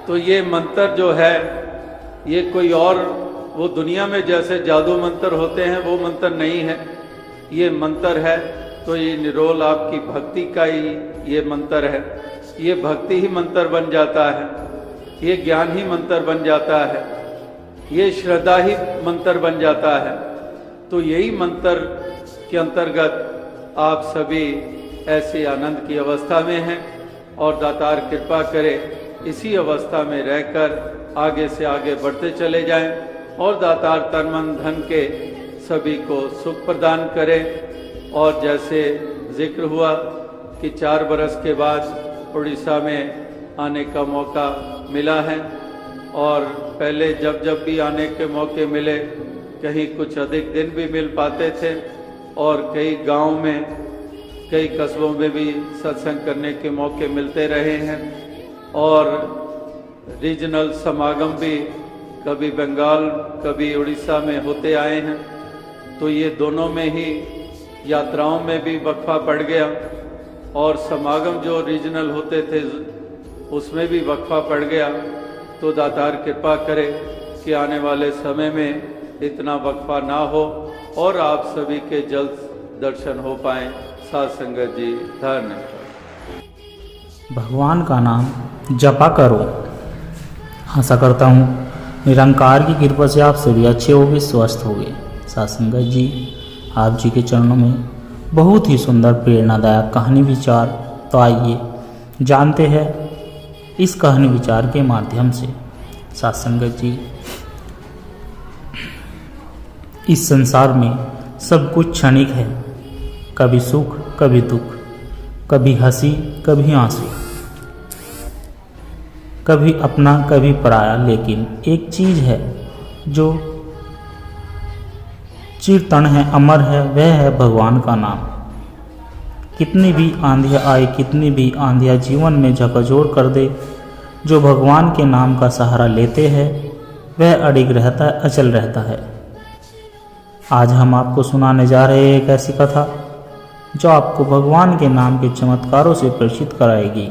तो ये मंत्र जो है ये कोई और वो दुनिया में जैसे जादू मंत्र होते हैं वो मंत्र नहीं है, ये मंत्र है। तो ये निरोल आपकी भक्ति का ही ये मंत्र है। ये भक्ति ही मंत्र बन जाता है, ये ज्ञान ही मंत्र बन जाता है, ये श्रद्धा ही मंत्र बन जाता है। तो यही मंत्र के अंतर्गत आप सभी ऐसे आनंद की अवस्था में हैं और दातार कृपा करे इसी अवस्था में रहकर आगे से आगे बढ़ते चले जाएं और दातार तन मन धन के सभी को सुख प्रदान करे। और जैसे जिक्र हुआ कि 4 बरस के बाद उड़ीसा में आने का मौका मिला है और पहले जब जब भी आने के मौके मिले कहीं कुछ अधिक दिन भी मिल पाते थे और कई गांव में, कई कस्बों में भी सत्संग करने के मौके मिलते रहे हैं और रीजनल समागम भी कभी बंगाल कभी उड़ीसा में होते आए हैं। तो ये दोनों में ही यात्राओं में भी वक्फा पड़ गया और समागम जो रीजनल होते थे उसमें भी वक्फा पड़ गया। तो दातार कृपा करे कि आने वाले समय में इतना वक्फा ना हो और आप सभी के जल्द दर्शन हो पाएं। साथ संगत जी, धन्यवाद। भगवान का नाम जपा करो। आशा करता हूँ निरंकार की कृपा से आप सभी अच्छे होगे, स्वस्थ होगे। सत्संगत जी, आप जी के चरणों में बहुत ही सुंदर प्रेरणादायक कहानी विचार। तो आइए जानते हैं इस कहानी विचार के माध्यम से। सत्संगत जी, इस संसार में सब कुछ क्षणिक है, कभी सुख कभी दुख, कभी हंसी कभी आंसू, कभी अपना कभी पराया। लेकिन एक चीज है जो चिरतन है, अमर है, वह है भगवान का नाम। कितनी भी आंधियाँ आए, कितनी भी आंधियाँ जीवन में झकझोर कर दे, जो भगवान के नाम का सहारा लेते हैं वह अडिग रहता है, अचल रहता है। आज हम आपको सुनाने जा रहे हैं एक ऐसी कथा जो आपको भगवान के नाम के चमत्कारों से परिचित कराएगी।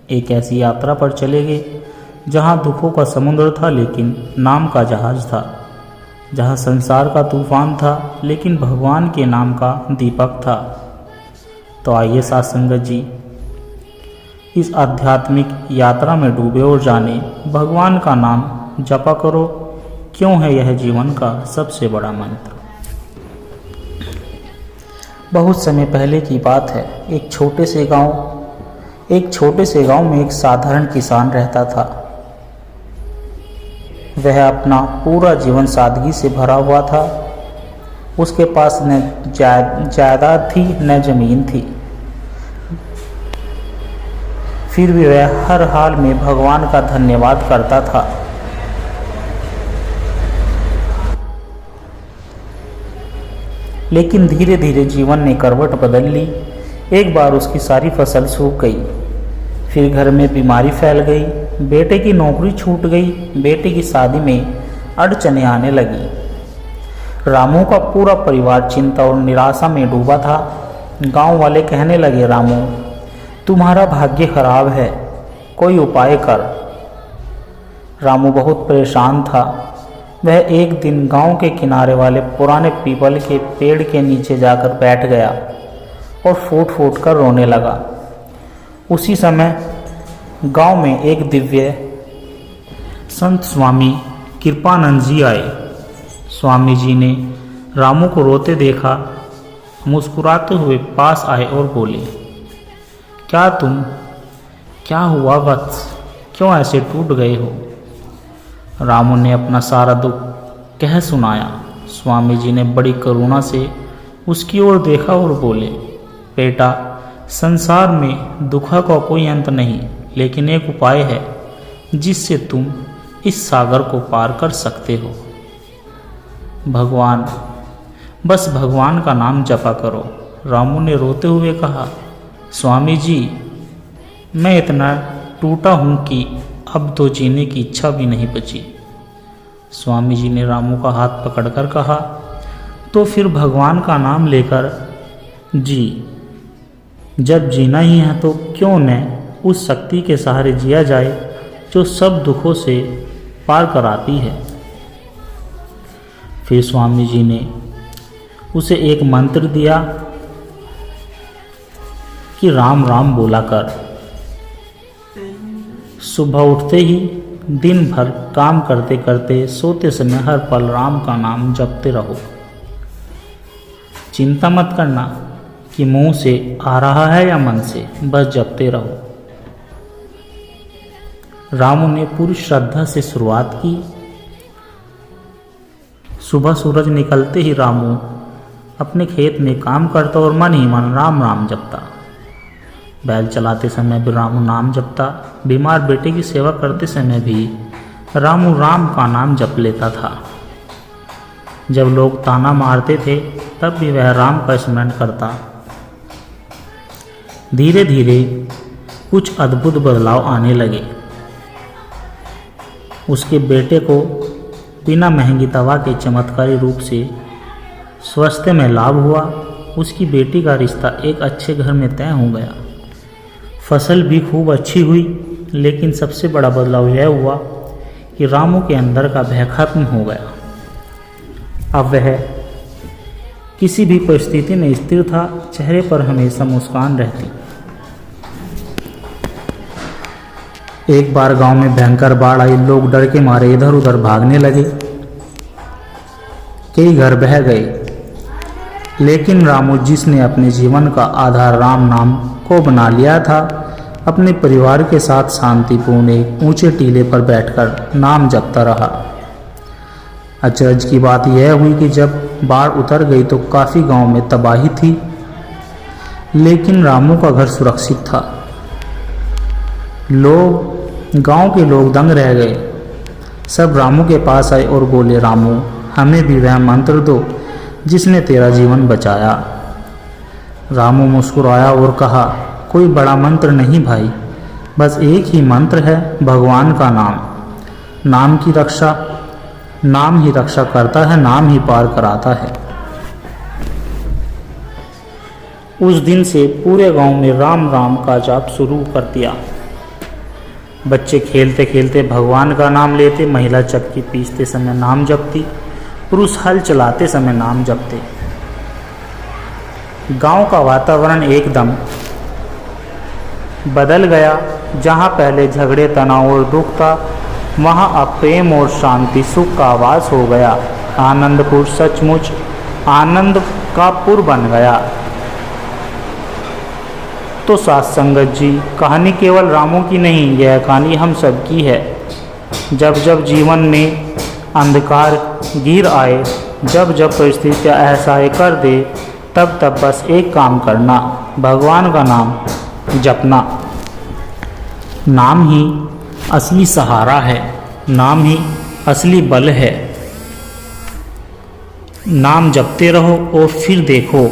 एक ऐसी यात्रा पर चलेंगे जहाँ दुखों का समुद्र था लेकिन नाम का जहाज था, जहाँ संसार का तूफान था लेकिन भगवान के नाम का दीपक था। तो आइए सत्संगत जी, इस आध्यात्मिक यात्रा में डूबे और जाने भगवान का नाम जपा करो, क्यों है यह जीवन का सबसे बड़ा मंत्र। बहुत समय पहले की बात है। एक छोटे से गांव में एक साधारण किसान रहता था। वह अपना पूरा जीवन सादगी से भरा हुआ था। उसके पास न जायदाद थी न जमीन थी, फिर भी वह हर हाल में भगवान का धन्यवाद करता था। लेकिन धीरे धीरे जीवन ने करवट बदल ली। एक बार उसकी सारी फसल सूख गई, फिर घर में बीमारी फैल गई, बेटे की नौकरी छूट गई, बेटे की शादी में अड़चने आने लगी। रामू का पूरा परिवार चिंता और निराशा में डूबा था। गांव वाले कहने लगे, रामू तुम्हारा भाग्य खराब है, कोई उपाय कर। रामू बहुत परेशान था। वह एक दिन गांव के किनारे वाले पुराने पीपल के पेड़ के नीचे जाकर बैठ गया और फूट फूट कर रोने लगा। उसी समय गांव में एक दिव्य संत स्वामी कृपानंद जी आए। स्वामी जी ने रामू को रोते देखा, मुस्कुराते हुए पास आए और बोले, क्या हुआ वत्स, क्यों ऐसे टूट गए हो। रामू ने अपना सारा दुख कह सुनाया। स्वामी जी ने बड़ी करुणा से उसकी ओर देखा और बोले, बेटा संसार में दुख का कोई अंत नहीं, लेकिन एक उपाय है जिससे तुम इस सागर को पार कर सकते हो। बस भगवान का नाम जपा करो। रामू ने रोते हुए कहा, स्वामी जी मैं इतना टूटा हूँ कि अब तो जीने की इच्छा भी नहीं बची। स्वामी जी ने रामू का हाथ पकड़कर कहा, तो फिर भगवान का नाम लेकर जी। जब जीना ही है तो क्यों न उस शक्ति के सहारे जिया जाए जो सब दुखों से पार कराती है। फिर स्वामी जी ने उसे एक मंत्र दिया कि राम राम बोला कर। सुबह उठते ही दिन भर काम करते करते सोते समय हर पल राम का नाम जपते रहो। चिंता मत करना कि मुंह से आ रहा है या मन से, बस जपते रहो। रामू ने पूरी श्रद्धा से शुरुआत की। सुबह सूरज निकलते ही रामू अपने खेत में काम करता और मन ही मन राम राम जपता। बैल चलाते समय भी रामू नाम जपता। बीमार बेटे की सेवा करते समय भी रामू राम का नाम जप लेता था। जब लोग ताना मारते थे तब भी वह राम का स्मरण करता। धीरे धीरे कुछ अद्भुत बदलाव आने लगे। उसके बेटे को बिना महंगी दवा के चमत्कारी रूप से स्वास्थ्य में लाभ हुआ। उसकी बेटी का रिश्ता एक अच्छे घर में तय हो गया। फसल भी खूब अच्छी हुई, लेकिन सबसे बड़ा बदलाव यह हुआ कि रामू के अंदर का भय खत्म हो गया। अब वह किसी भी परिस्थिति में स्थिर था, चेहरे पर हमेशा मुस्कान रहती। एक बार गांव में भयंकर बाढ़ आई। लोग डर के मारे इधर उधर भागने लगे। कई घर बह गए, लेकिन रामू जिसने अपने जीवन का आधार राम नाम को बना लिया था, अपने परिवार के साथ शांतिपूर्ण एक ऊंचे टीले पर बैठकर नाम जपता रहा। अचरज की बात यह हुई कि जब बाढ़ उतर गई तो काफी गांव में तबाही थी, लेकिन रामू का घर सुरक्षित था। गांव के लोग दंग रह गए। सब रामू के पास आए और बोले, रामू, हमें भी वह मंत्र दो जिसने तेरा जीवन बचाया। रामू मुस्कुराया और कहा, कोई बड़ा मंत्र नहीं भाई, बस एक ही मंत्र है, भगवान का नाम। नाम ही रक्षा करता है, नाम ही पार कराता है। उस दिन से पूरे गांव में राम राम का जाप शुरू कर दिया। बच्चे खेलते खेलते भगवान का नाम लेते, महिला चक्की पीसते समय नाम जपती, पुरुष हल चलाते समय नाम जपते। गांव का वातावरण एकदम बदल गया। जहां पहले झगड़े, तनाव और दुख था, वहां अब प्रेम और शांति, सुख का आवास हो गया। आनंदपुर सचमुच आनंद का पुर बन गया। तो साथ संगत जी, कहानी केवल रामू की नहीं, यह कहानी हम सब की है। जब जब जीवन में अंधकार घिर आए, जब जब परिस्थितियाँ असहाय कर दे, तब तब बस एक काम करना, भगवान का नाम जपना। नाम ही असली सहारा है, नाम ही असली बल है। नाम जपते रहो और फिर देखो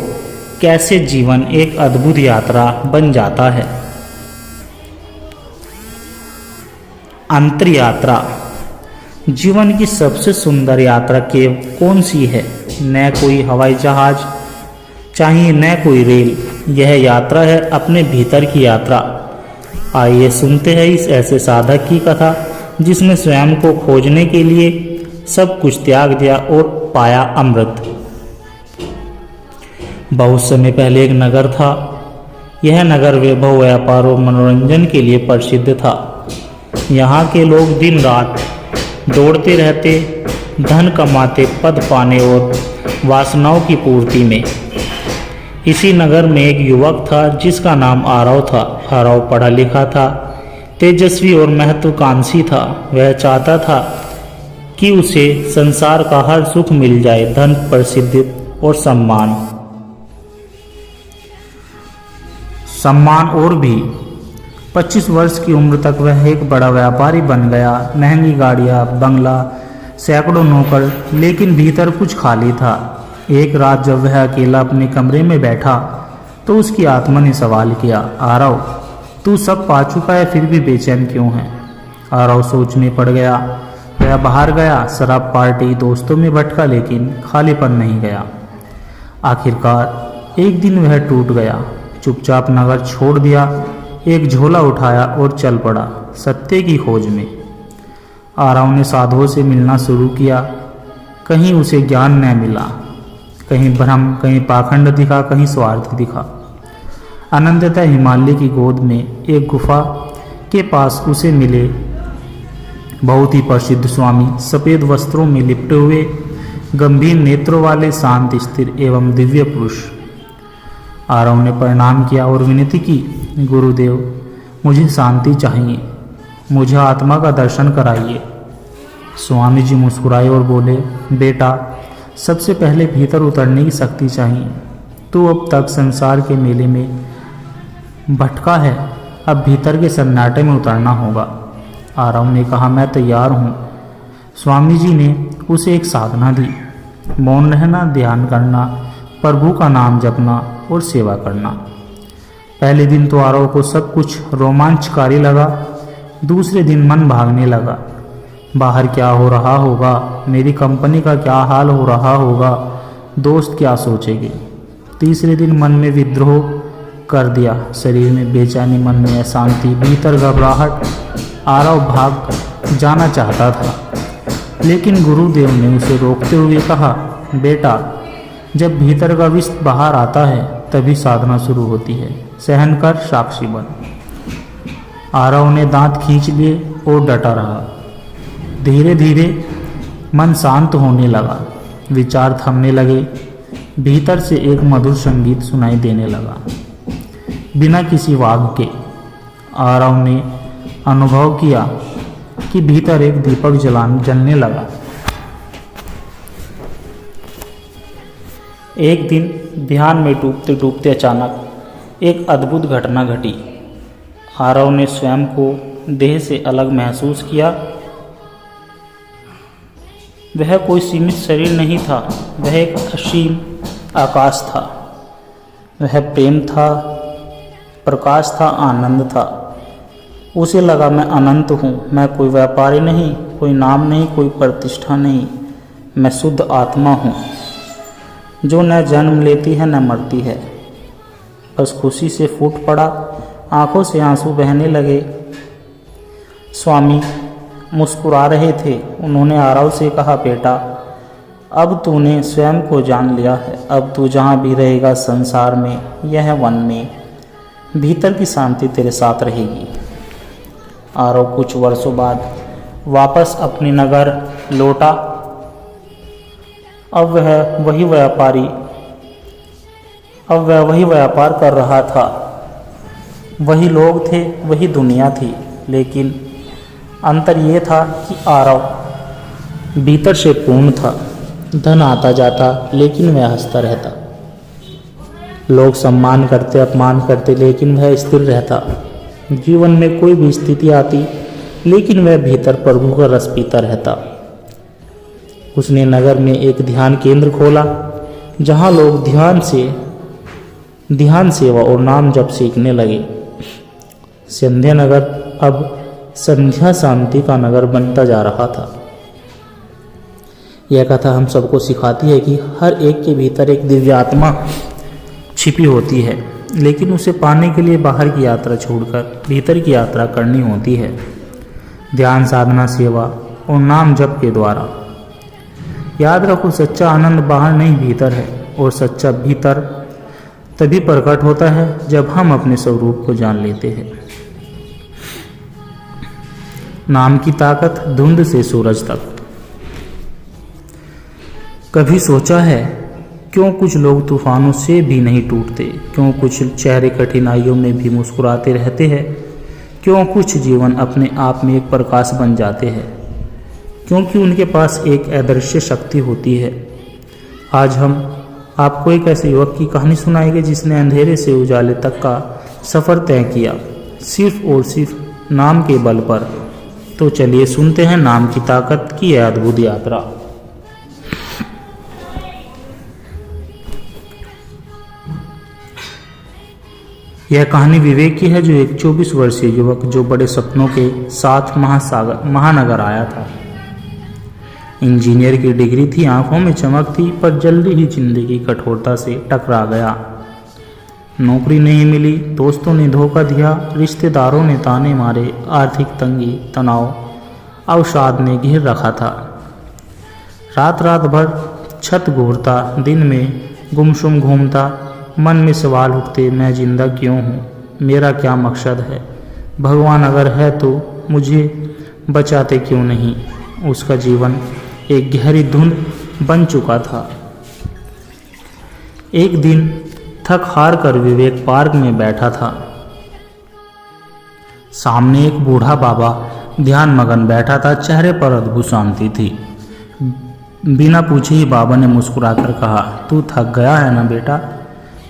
कैसे जीवन एक अद्भुत यात्रा बन जाता है। अंतर यात्रा जीवन की सबसे सुंदर यात्रा कौन सी है? न कोई हवाई जहाज चाहिए, न कोई रेल, यह यात्रा है अपने भीतर की यात्रा। आइए सुनते हैं इस ऐसे साधक की कथा जिसने स्वयं को खोजने के लिए सब कुछ त्याग दिया और पाया अमृत। बहुत समय पहले एक नगर था। यह नगर वैभव, व्यापार और मनोरंजन के लिए प्रसिद्ध था। यहाँ के लोग दिन रात दौड़ते रहते, धन कमाते, पद पाने और वासनाओं की पूर्ति में। इसी नगर में एक युवक था जिसका नाम आरव था। आरव पढ़ा लिखा था, तेजस्वी और महत्वाकांक्षी था। वह चाहता था कि उसे संसार का हर सुख मिल जाए, धन, प्रसिद्धि और सम्मान और भी। 25 वर्ष की उम्र तक वह एक बड़ा व्यापारी बन गया। महंगी गाड़ियाँ, बंगला, सैकड़ों नौकर, लेकिन भीतर कुछ खाली था। एक रात जब वह अकेला अपने कमरे में बैठा तो उसकी आत्मा ने सवाल किया, आरव, तू सब पा चुका है फिर भी बेचैन क्यों है? आरव सोच में पड़ गया। वह बाहर गया, शराब, पार्टी, दोस्तों में भटका, लेकिन खालीपन नहीं गया। आखिरकार एक दिन वह टूट गया। चुपचाप नगर छोड़ दिया, एक झोला उठाया और चल पड़ा सत्य की खोज में। आरव ने साधुओं से मिलना शुरू किया। कहीं उसे ज्ञान न मिला, कहीं भ्रम, कहीं पाखंड दिखा, कहीं स्वार्थ दिखा। अनंततः हिमालय की गोद में एक गुफा के पास उसे मिले बहुत ही प्रसिद्ध स्वामी, सफेद वस्त्रों में लिपटे हुए, गंभीर नेत्रों वाले, शांत, स्थिर एवं दिव्य पुरुष। आरव ने प्रणाम किया और विनती की, गुरुदेव, मुझे शांति चाहिए, मुझे आत्मा का दर्शन कराइए। स्वामी जी मुस्कुराए और बोले, बेटा, सबसे पहले भीतर उतरने की शक्ति चाहिए। तू अब तक संसार के मेले में भटका है, अब भीतर के सन्नाटे में उतरना होगा। आरव ने कहा, मैं तैयार हूँ। स्वामी जी ने उसे एक साधना दी, मौन रहना, ध्यान करना, प्रभु का नाम जपना और सेवा करना। पहले दिन तो आरव को सब कुछ रोमांचकारी लगा। दूसरे दिन मन भागने लगा, बाहर क्या हो रहा होगा, मेरी कंपनी का क्या हाल हो रहा होगा, दोस्त क्या सोचेंगे। तीसरे दिन मन में विद्रोह कर दिया, शरीर में बेचैनी, मन में अशांति, भीतर घबराहट। आरव भाग जाना चाहता था, लेकिन गुरुदेव ने उसे रोकते हुए कहा, बेटा, जब भीतर का विष बाहर आता है तभी साधना शुरू होती है, सहन कर, साक्षी बन। आरव ने दांत खींच लिए और डटा रहा। धीरे धीरे मन शांत होने लगा, विचार थमने लगे। भीतर से एक मधुर संगीत सुनाई देने लगा, बिना किसी वाग के। आरव ने अनुभव किया कि भीतर एक दीपक जलने लगा। एक दिन ध्यान में डूबते डूबते अचानक एक अद्भुत घटना घटी। आरव ने स्वयं को देह से अलग महसूस किया। वह कोई सीमित शरीर नहीं था, वह एक असीम आकाश था। वह प्रेम था, प्रकाश था, आनंद था। उसे लगा मैं अनंत हूँ, मैं कोई व्यापारी नहीं, कोई नाम नहीं, कोई प्रतिष्ठा नहीं, मैं शुद्ध आत्मा हूँ जो न जन्म लेती है न मरती है। बस खुशी से फूट पड़ा, आंखों से आंसू बहने लगे। स्वामी मुस्कुरा रहे थे। उन्होंने आरव से कहा, बेटा अब तूने स्वयं को जान लिया है। अब तू जहाँ भी रहेगा संसार में, यह वन में, भीतर की शांति तेरे साथ रहेगी। आरव कुछ वर्षों बाद वापस अपने नगर लौटा। अब वह वही व्यापार कर रहा था। वही लोग थे, वही दुनिया थी, लेकिन अंतर ये था कि आरव भीतर से पूर्ण था। धन आता जाता, लेकिन वह हंसता रहता। लोग सम्मान करते, अपमान करते, लेकिन वह स्थिर रहता। जीवन में कोई भी स्थिति आती, लेकिन वह भीतर प्रभु का रस पीता रहता। उसने नगर में एक ध्यान केंद्र खोला, जहाँ लोग ध्यान सेवा और नाम जप सीखने लगे। संध्या नगर अब संध्या शांति का नगर बनता जा रहा था। यह कथा हम सबको सिखाती है कि हर एक के भीतर एक दिव्य आत्मा छिपी होती है, लेकिन उसे पाने के लिए बाहर की यात्रा छोड़कर भीतर की यात्रा करनी होती है। ध्यान, साधना, सेवा और नाम जप के द्वारा। याद रखो, सच्चा आनंद बाहर नहीं भीतर है, और सच्चा भीतर तभी प्रकट होता है जब हम अपने स्वरूप को जान लेते हैं। नाम की ताकत धुंध से सूरज तक। कभी सोचा है क्यों कुछ लोग तूफानों से भी नहीं टूटते? क्यों कुछ चेहरे कठिनाइयों में भी मुस्कुराते रहते हैं? क्यों कुछ जीवन अपने आप में एक प्रकाश बन जाते हैं? क्योंकि उनके पास एक अदृश्य शक्ति होती है। आज हम आपको एक ऐसे युवक की कहानी सुनाएंगे जिसने अंधेरे से उजाले तक का सफ़र तय किया, सिर्फ और सिर्फ नाम के बल पर। तो चलिए सुनते हैं नाम की ताकत की यह अद्भुत यात्रा। यह कहानी विवेक की है, जो एक 24 वर्षीय युवक जो बड़े सपनों के साथ महानगर आया था। इंजीनियर की डिग्री थी, आंखों में चमक थी, पर जल्दी ही जिंदगी कठोरता से टकरा गया। नौकरी नहीं मिली, दोस्तों ने धोखा दिया, रिश्तेदारों ने ताने मारे, आर्थिक तंगी, तनाव, अवसाद ने घेर रखा था। रात भर छत घूरता, दिन में गुमसुम घूमता, मन में सवाल उठते, मैं जिंदा क्यों हूँ? मेरा क्या मकसद है? भगवान अगर है तो मुझे बचाते क्यों नहीं? उसका जीवन एक गहरी धुंध बन चुका था। एक दिन थक हार कर विवेक पार्क में बैठा था। सामने एक बूढ़ा बाबा ध्यान मगन बैठा था, चेहरे पर अद्भुत शांति थी। बिना पूछे ही बाबा ने मुस्कुराकर कहा, तू थक गया है ना बेटा?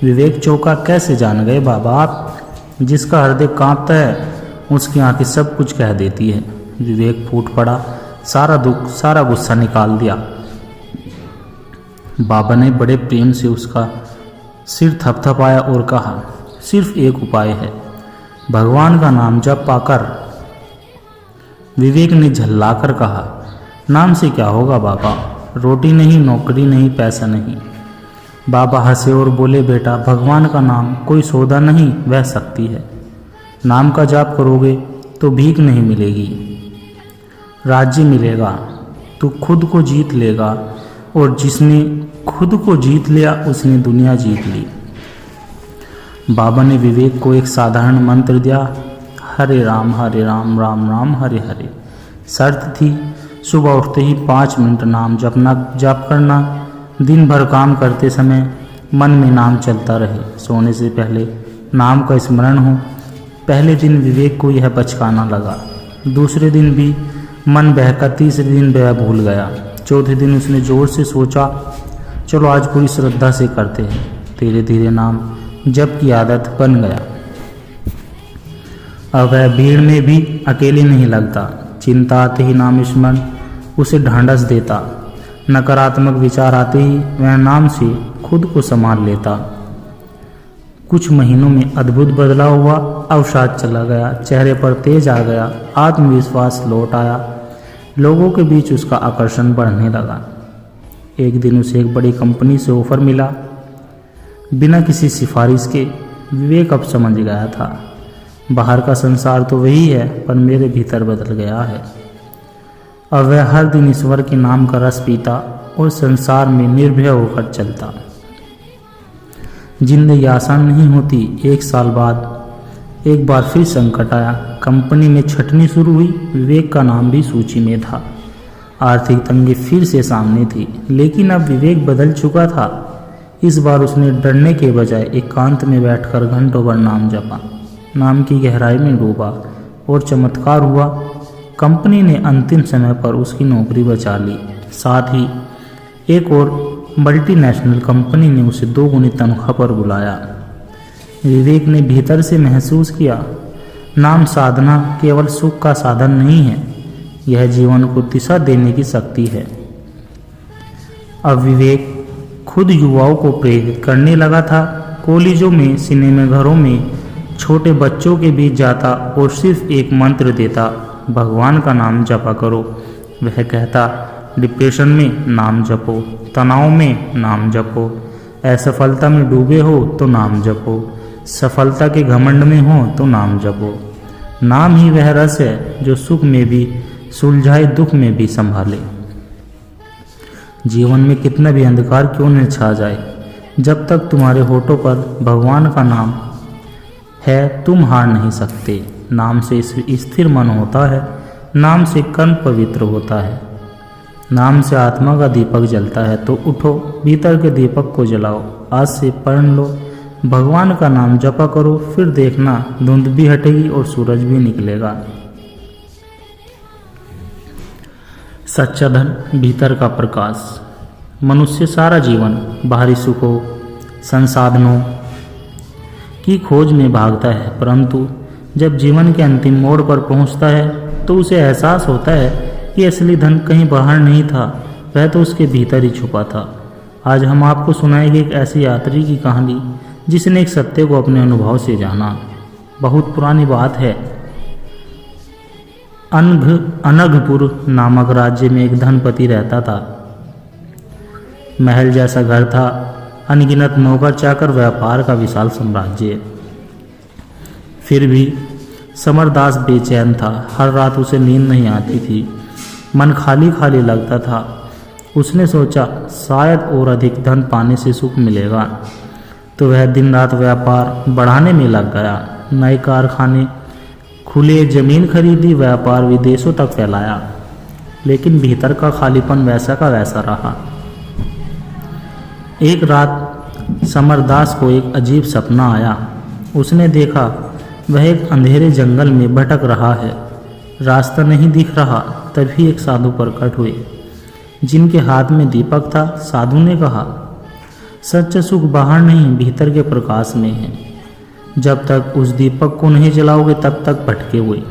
विवेक चौंका, कैसे जान गए बाबा आप? जिसका हृदय कांपता है उसकी आंखें सब कुछ कह देती है। विवेक फूट पड़ा, सारा दुख, सारा गुस्सा निकाल दिया। बाबा ने बड़े प्रेम से उसका सिर थपथपाया और कहा, सिर्फ एक उपाय है, भगवान का नाम जप पाकर। विवेक ने झल्लाकर कहा, नाम से क्या होगा बाबा? रोटी नहीं, नौकरी नहीं, पैसा नहीं। बाबा हंसे और बोले, बेटा भगवान का नाम कोई सौदा नहीं, वह शक्ति है। नाम का जाप करोगे तो भीख नहीं मिलेगी, राज्य मिलेगा, तू खुद को जीत लेगा, और जिसने खुद को जीत लिया उसने दुनिया जीत ली। बाबा ने विवेक को एक साधारण मंत्र दिया, हरे राम राम राम हरे हरे। शर्त थी सुबह उठते ही 5 मिनट नाम जप करना। दिन भर काम करते समय मन में नाम चलता रहे। सोने से पहले नाम का स्मरण हो। पहले दिन विवेक को यह बचकाना लगा। दूसरे दिन भी मन बहका। तीसरे दिन वह भूल गया। चौथे दिन उसने जोर से सोचा, चलो आज पूरी श्रद्धा से करते हैं। धीरे धीरे नाम जप की आदत बन गया। अब वह भीड़ में भी अकेले नहीं लगता। चिंता आते ही नाम स्मरण उसे ढांढस देता। नकारात्मक विचार आते ही वह नाम से खुद को संभाल लेता। कुछ महीनों में अद्भुत बदलाव हुआ। अवसाद चला गया, चेहरे पर तेज आ गया, आत्मविश्वास लौट आया। लोगों के बीच उसका आकर्षण बढ़ने लगा। एक दिन उसे एक बड़ी कंपनी से ऑफर मिला। बिना किसी सिफारिश के विवेक अब समझ गया था, बाहर का संसार तो वही है पर मेरे भीतर बदल गया है। अब वह हर दिन ईश्वर के नाम का रस पीता और संसार में निर्भय होकर चलता। जिंदगी आसान नहीं होती। 1 साल बाद एक बार फिर संकट आया। कंपनी में छटनी शुरू हुई। विवेक का नाम भी सूची में था। आर्थिक तंगी फिर से सामने थी, लेकिन अब विवेक बदल चुका था। इस बार उसने डरने के बजाय एकांत में बैठकर घंटों भर नाम जपा। नाम की गहराई में डूबा और चमत्कार हुआ। कंपनी ने अंतिम समय पर उसकी नौकरी बचा ली। साथ ही एक और मल्टीनेशनल कंपनी ने उसे 2 गुनी तनख्वाह पर बुलाया। विवेक ने भीतर से महसूस किया, नाम साधना केवल सुख का साधन नहीं है, यह जीवन को दिशा देने की शक्ति है। अब विवेक खुद युवाओं को प्रेरित करने लगा था। कॉलेजों में, सिनेमाघरों में छोटे बच्चों के बीच जाता और सिर्फ एक मंत्र देता, भगवान का नाम जपा करो। वह कहता, डिप्रेशन में नाम जपो, तनाव में नाम जपो, असफलता में डूबे हो तो नाम जपो, सफलता के घमंड में हो तो नाम जपो। नाम ही वह रस है जो सुख में भी सुलझाए, दुख में भी संभाले। जीवन में कितना भी अंधकार क्यों न छा जाए, जब तक तुम्हारे होठों पर भगवान का नाम है तुम हार नहीं सकते। नाम से स्थिर मन होता है, नाम से कर्म पवित्र होता है, नाम से आत्मा का दीपक जलता है। तो उठो, भीतर के दीपक को जलाओ। आज से पढ़ लो, भगवान का नाम जपा करो, फिर देखना धुंध भी हटेगी और सूरज भी निकलेगा। सच्चा धन भीतर का प्रकाश। मनुष्य सारा जीवन बाहरी सुखों, संसाधनों की खोज में भागता है, परंतु जब जीवन के अंतिम मोड़ पर पहुंचता है तो उसे एहसास होता है कि असली धन कहीं बाहर नहीं था, वह तो उसके भीतर ही छुपा था। आज हम आपको सुनाएंगे एक ऐसी यात्री की कहानी जिसने एक सत्य को अपने अनुभव से जाना। बहुत पुरानी बात है। अनघपुर नामक राज्य में एक धनपति रहता था। महल जैसा घर था, अनगिनत नौकर चाकर, व्यापार का विशाल साम्राज्य। फिर भी समरदास बेचैन था। हर रात उसे नींद नहीं आती थी, मन खाली खाली लगता था। उसने सोचा शायद और अधिक धन पाने से सुख मिलेगा, तो वह दिन रात व्यापार बढ़ाने में लग गया। नए कारखाने खुले, जमीन खरीदी, व्यापार विदेशों तक फैलाया, लेकिन भीतर का खालीपन वैसा का वैसा रहा। एक रात समरदास को एक अजीब सपना आया। उसने देखा वह एक अंधेरे जंगल में भटक रहा है, रास्ता नहीं दिख रहा। तभी एक साधु प्रकट हुए जिनके हाथ में दीपक था। साधु ने कहा, सच्चा सुख बाहर नहीं भीतर के प्रकाश में है। जब तक उस दीपक को नहीं जलाओगे तब तक भटके हुए।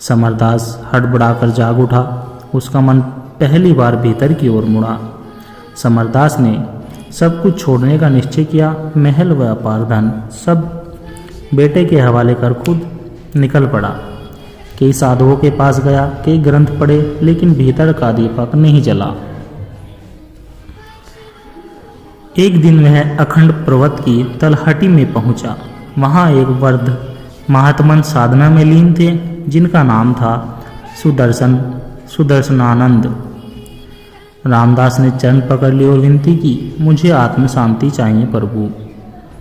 समरदास हड़बड़ाकर जाग उठा। उसका मन पहली बार भीतर की ओर मुड़ा। समरदास ने सब कुछ छोड़ने का निश्चय किया। महल, व्यापार, धन सब बेटे के हवाले कर खुद निकल पड़ा। कई साधुओं के पास गया, कई ग्रंथ पढ़े, लेकिन भीतर का दीपक नहीं जला। एक दिन वह अखंड पर्वत की तलहटी में पहुंचा। वहां एक वृद्ध महात्मन साधना में लीन थे, जिनका नाम था सुदर्शनानंद। रामदास ने चरण पकड़ ली और विनती की, मुझे आत्म शांति चाहिए प्रभु।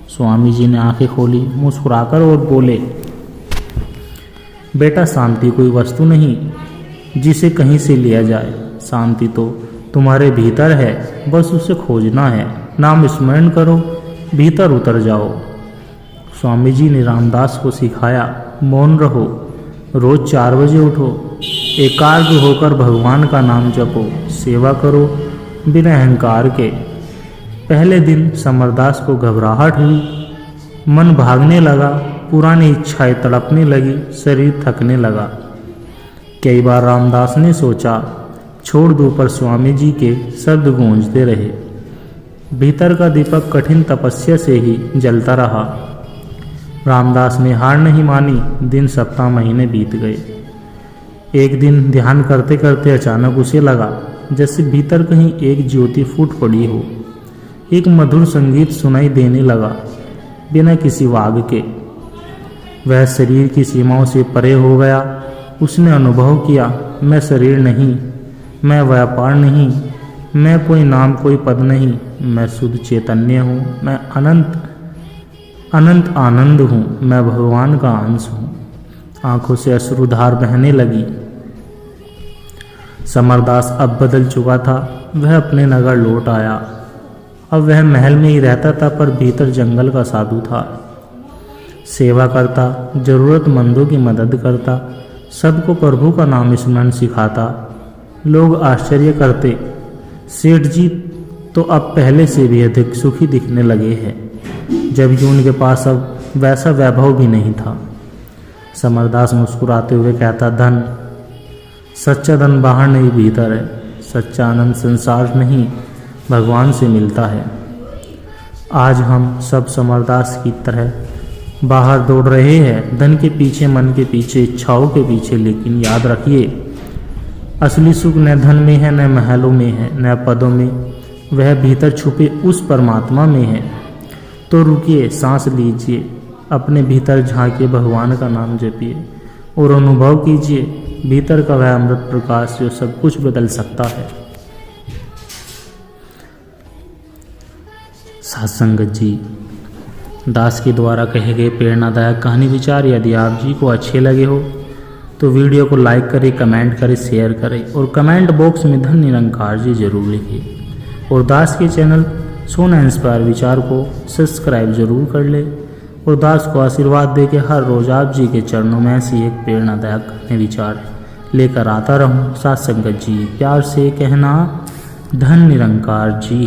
स्वामी जी ने आंखें खोली, मुस्कुराकर और बोले, बेटा शांति कोई वस्तु नहीं जिसे कहीं से लिया जाए, शांति तो तुम्हारे भीतर है, बस उसे खोजना है। नाम स्मरण करो, भीतर उतर जाओ। स्वामी जी ने रामदास को सिखाया, मौन रहो, रोज 4 बजे उठो, एकाग्र होकर भगवान का नाम जपो, सेवा करो बिना अहंकार के। पहले दिन समरदास को घबराहट हुई, मन भागने लगा, पुरानी इच्छाएं तड़पने लगी, शरीर थकने लगा। कई बार रामदास ने सोचा छोड़ दूं, पर स्वामी जी के शब्द गूंजते रहे। भीतर का दीपक कठिन तपस्या से ही जलता रहा। रामदास ने हार नहीं मानी। दिन, सप्ताह, महीने बीत गए। एक दिन ध्यान करते करते अचानक उसे लगा जैसे भीतर कहीं एक ज्योति फूट पड़ी हो। एक मधुर संगीत सुनाई देने लगा बिना किसी वाग के। वह शरीर की सीमाओं से परे हो गया। उसने अनुभव किया, मैं शरीर नहीं, मैं व्यापार नहीं, मैं कोई नाम कोई पद नहीं, मैं शुद्ध चैतन्य हूँ, मैं अनंत आनंद हूँ, मैं भगवान का अंश हूँ। आंखों से अश्रुधार बहने लगी। समरदास अब बदल चुका था। वह अपने नगर लौट आया। अब वह महल में ही रहता था, पर भीतर जंगल का साधु था। सेवा करता, जरूरतमंदों की मदद करता, सबको प्रभु का नाम स्मरण सिखाता। लोग आश्चर्य करते, सेठ जी तो अब पहले से भी अधिक सुखी दिखने लगे हैं, जबकि उनके पास अब वैसा वैभव भी नहीं था। समरदास मुस्कुराते हुए कहता, धन, सच्चा धन बाहर नहीं भीतर है। सच्चा आनंद संसार नहीं, भगवान से मिलता है। आज हम सब समरदास की तरह बाहर दौड़ रहे हैं, धन के पीछे, मन के पीछे, इच्छाओं के पीछे। लेकिन याद रखिए, असली सुख न धन में है, न महलों में है, न पदों में, वह भीतर छुपे उस परमात्मा में है। तो रुकिए, सांस लीजिए, अपने भीतर झांकिए, भगवान का नाम जपिए और अनुभव कीजिए भीतर का वह अमृत प्रकाश जो सब कुछ बदल सकता है। साथ संगत जी, दास के द्वारा कहे गए प्रेरणादायक कहानी विचार यदि आप जी को अच्छे लगे हो तो वीडियो को लाइक करें, कमेंट करें, शेयर करें और कमेंट बॉक्स में धन निरंकार जी जरूर लिखें। और दास के चैनल सोना इंस्पायर विचार को सब्सक्राइब जरूर कर ले और दास को आशीर्वाद दे के हर रोज आप जी के चरणों में ऐसी एक प्रेरणादायक कहानी विचार लेकर आता रहूं। साथ संगत जी, प्यार से कहना, धन निरंकार जी।